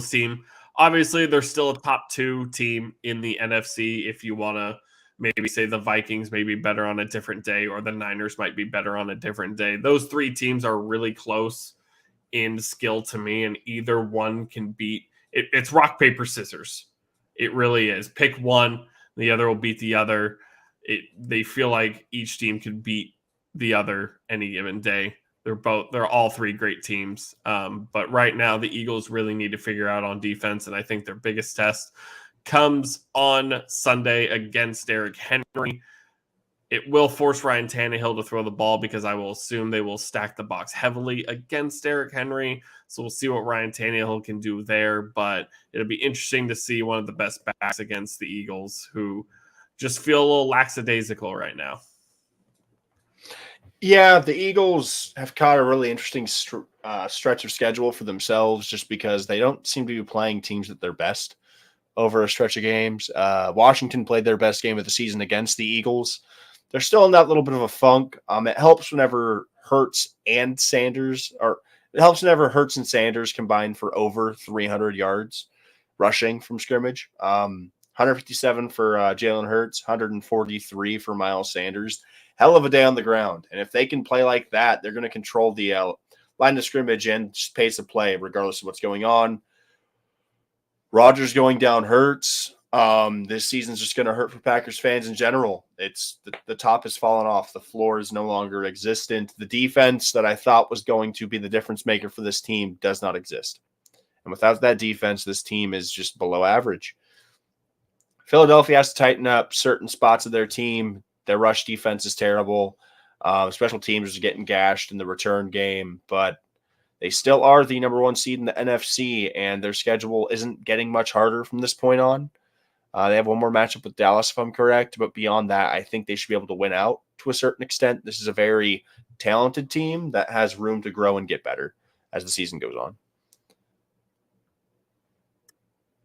team. Obviously, they're still a top 2 team in the NFC. If you want to maybe say the Vikings may be better on a different day, or the Niners might be better on a different day. Those 3 teams are really close in skill to me, and either one can beat it. It's rock, paper, scissors. It really is. Pick one, the other will beat the other. They feel like each team can beat the other any given day. They're all 3 great teams. But right now, the Eagles really need to figure out on defense, and I think their biggest test comes on Sunday against Derrick Henry. It will force Ryan Tannehill to throw the ball, because I will assume they will stack the box heavily against Derrick Henry. So we'll see what Ryan Tannehill can do there. But it'll be interesting to see one of the best backs against the Eagles, who just feel a little lackadaisical right now. Yeah, the Eagles have caught a really interesting stretch of schedule for themselves, just because they don't seem to be playing teams at their best over a stretch of games. Washington played their best game of the season against the Eagles. They're still in that little bit of a funk. It helps whenever Hurts and Sanders combine for over 300 yards rushing from scrimmage. 157 for Jalen Hurts, 143 for Miles Sanders. Hell of a day on the ground. And if they can play like that, they're going to control the line of scrimmage and just pace of play, regardless of what's going on. Rodgers going down hurts. This season's just going to hurt for Packers fans in general. It's the top has fallen off. The floor is no longer existent. The defense that I thought was going to be the difference maker for this team does not exist. And without that defense, this team is just below average. Philadelphia has to tighten up certain spots of their team. Their rush defense is terrible. Special teams are getting gashed in the return game, but they still are the number 1 seed in the NFC, and their schedule isn't getting much harder from this point on. They have one more matchup with Dallas, if I'm correct, but beyond that, I think they should be able to win out to a certain extent. This is a very talented team that has room to grow and get better as the season goes on.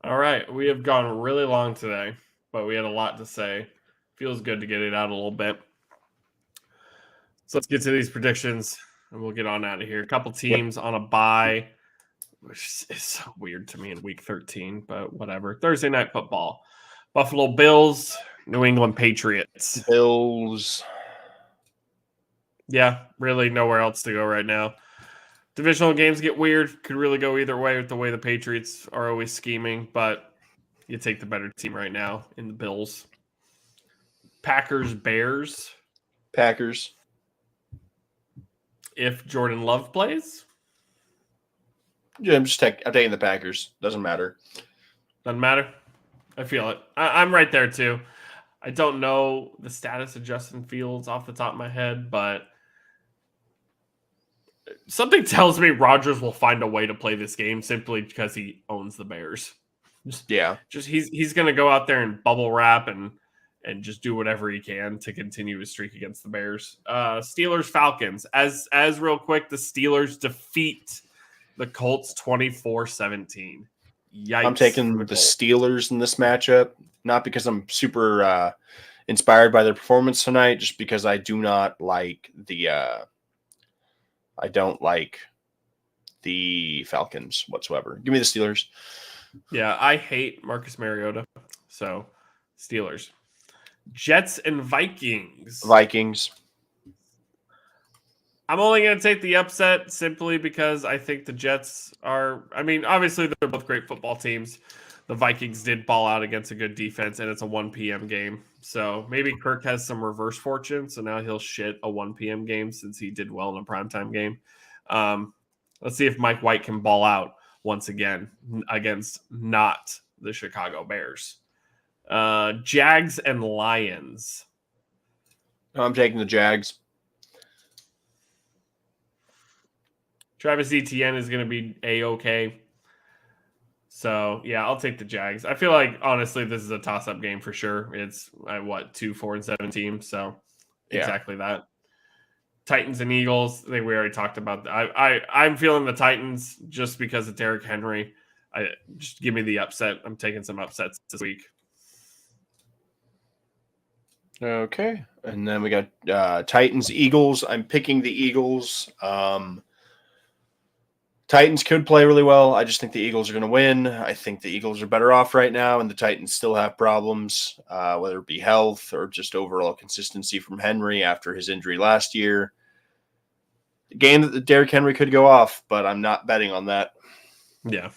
All right. We have gone really long today, but we had a lot to say. Feels good to get it out a little bit. So let's get to these predictions, and we'll get on out of here. A couple teams on a bye, which is so weird to me in week 13, but whatever. Thursday night football. Buffalo Bills, New England Patriots. Bills. Yeah, really nowhere else to go right now. Divisional games get weird. Could really go either way with the way the Patriots are always scheming, but you take the better team right now in the Bills. Packers, Bears. Packers. If Jordan Love plays? Yeah, I'm taking the Packers. Doesn't matter. Doesn't matter. I feel it. I'm right there too. I don't know the status of Justin Fields off the top of my head, but something tells me Rodgers will find a way to play this game simply because he owns the Bears. He's going to go out there and bubble wrap and just do whatever he can to continue his streak against the Bears. Steelers, Falcons. As real quick, the Steelers defeat the Colts 24-17. Yikes. I'm taking the Steelers in this matchup, not because I'm super inspired by their performance tonight, just because I do not like I don't like the Falcons whatsoever. Give me the Steelers. Yeah, I hate Marcus Mariota. So, Steelers. Jets and Vikings. Vikings. I'm only going to take the upset simply because I think the Jets are, obviously they're both great football teams. The Vikings did ball out against a good defense, and it's a 1 p.m. game. So maybe Kirk has some reverse fortune, so now he'll shit a 1 p.m. game since he did well in a primetime game. Let's see if Mike White can ball out once again against not the Chicago Bears. Jags and Lions. I'm taking the Jags. Travis Etienne is going to be A-okay. So, yeah, I'll take the Jags. I feel like, honestly, this is a toss-up game for sure. It's, 2, 4, and 7 teams. So, exactly that. Titans and Eagles. I think we already talked about that. I'm feeling the Titans just because of Derrick Henry. Just give me the upset. I'm taking some upsets this week. Okay. And then we got Titans, Eagles. I'm picking the Eagles. Titans could play really well. I just think the Eagles are going to win. I think the Eagles are better off right now, and the Titans still have problems, whether it be health or just overall consistency from Henry after his injury last year. The game that Derrick Henry could go off, but I'm not betting on that. Yeah.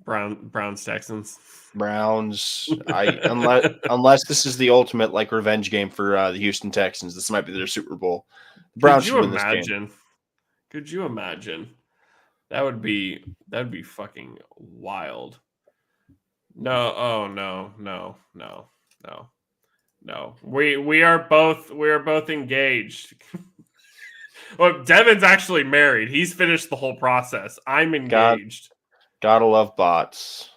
Browns, Texans. Browns. Unless this is the ultimate revenge game for the Houston Texans. This might be their Super Bowl. The Browns should win this game. Could you imagine? That would be fucking wild. No, no. We are both engaged. Well, Devin's actually married. He's finished the whole process. I'm engaged. Gotta love bots.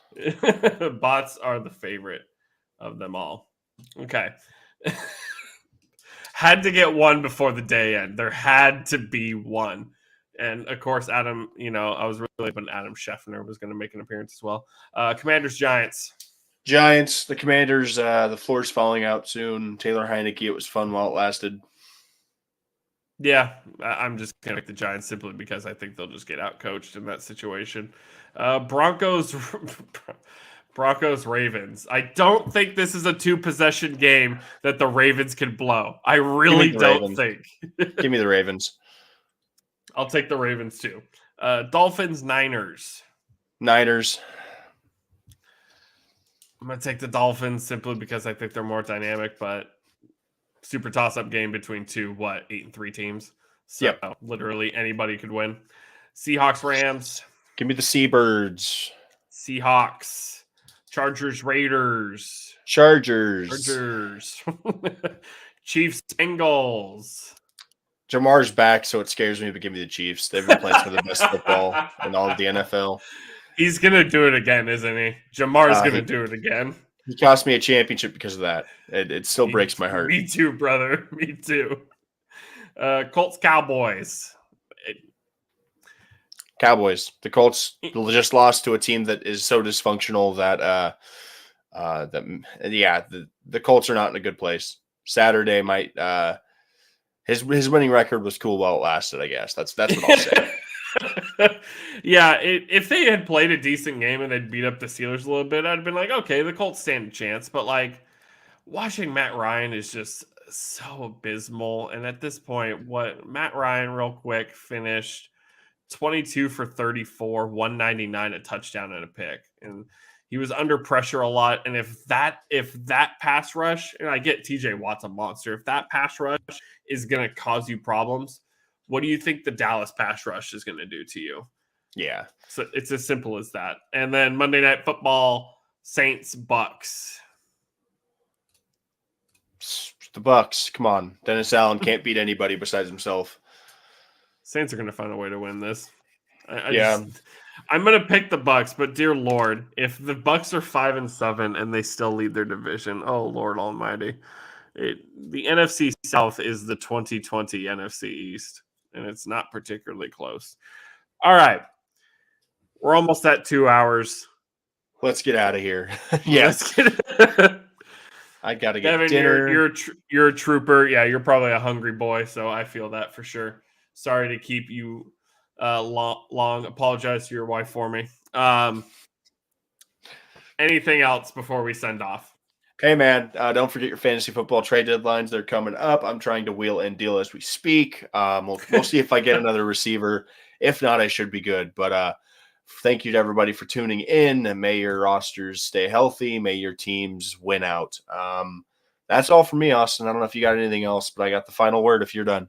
Bots are the favorite of them all. Okay. Had to get one before the day end. There had to be one. And, of course, Adam, I was really hoping Adam Scheffner was going to make an appearance as well. Commanders, Giants. Giants, the Commanders, the floor's falling out soon. Taylor Heineke, it was fun while it lasted. Yeah, I'm just going to pick the Giants simply because I think they'll just get out-coached in that situation. Broncos, Ravens. I don't think this is a 2-possession game that the Ravens can blow. I really don't think. Give me the Ravens. I'll take the Ravens too. Dolphins, Niners. Niners. I'm going to take the Dolphins simply because I think they're more dynamic, but super toss-up game between 8-3 teams. So literally anybody could win. Seahawks, Rams. Give me the Seabirds. Seahawks. Chargers, Raiders. Chargers. Chiefs Bengals. Jamar's back, so it scares me, but give me the Chiefs. They've been playing some of the best football in all of the NFL. He's going to do it again, isn't he? Jamar's going to He, do it again. he cost me a championship because of that. It still breaks my heart. Me too, brother. Me too. Colts Cowboys. Cowboys. The Colts just lost to a team that is so dysfunctional that the Colts are not in a good place. Saturday might his winning record was cool while it lasted, I guess. That's what I'll say. Yeah, if they had played a decent game and they'd beat up the Steelers a little bit, I'd have been like, okay, the Colts stand a chance. But like watching Matt Ryan is just so abysmal. And at this point, what Matt Ryan real quick finished 22 for 34, 199, a touchdown and a pick. And he was under pressure a lot. And if that pass rush, and I get TJ Watt's a monster, if that pass rush is going to cause you problems, what do you think the Dallas pass rush is going to do to you? Yeah. So it's as simple as that. And then Monday Night Football, Saints, Bucs. The Bucs, come on. Dennis Allen can't beat anybody besides himself. Saints are going to find a way to win this. I'm going to pick the Bucs, but dear Lord, if the Bucs are 5-7 and they still lead their division, oh Lord Almighty, the NFC South is the 2020 NFC East, and it's not particularly close. All right, we're almost at 2 hours. Let's get out of here. Yes, I gotta get Kevin, dinner. You're a trooper. Yeah, you're probably a hungry boy, so I feel that for sure. Sorry to keep you long. Apologize to your wife for me. Anything else before we send off? Hey, man, don't forget your fantasy football trade deadlines. They're coming up. I'm trying to wheel and deal as we speak. We'll see if I get another receiver. If not, I should be good. But thank you to everybody for tuning in. And may your rosters stay healthy. May your teams win out. That's all for me, Austin. I don't know if you got anything else, but I got the final word if you're done.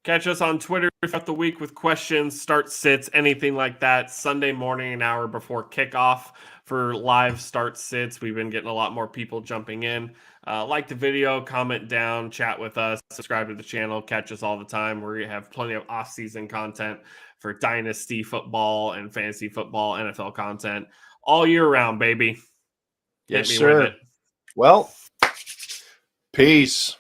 Catch us on Twitter throughout the week with questions, start sits, anything like that. Sunday morning, an hour before kickoff for live start sits. We've been getting a lot more people jumping in. Like the video, comment down, chat with us, subscribe to the channel, catch us all the time. We have plenty of off-season content for dynasty football and fantasy football, NFL content all year round, baby. Yes, Hit me sir. with it. Well, peace.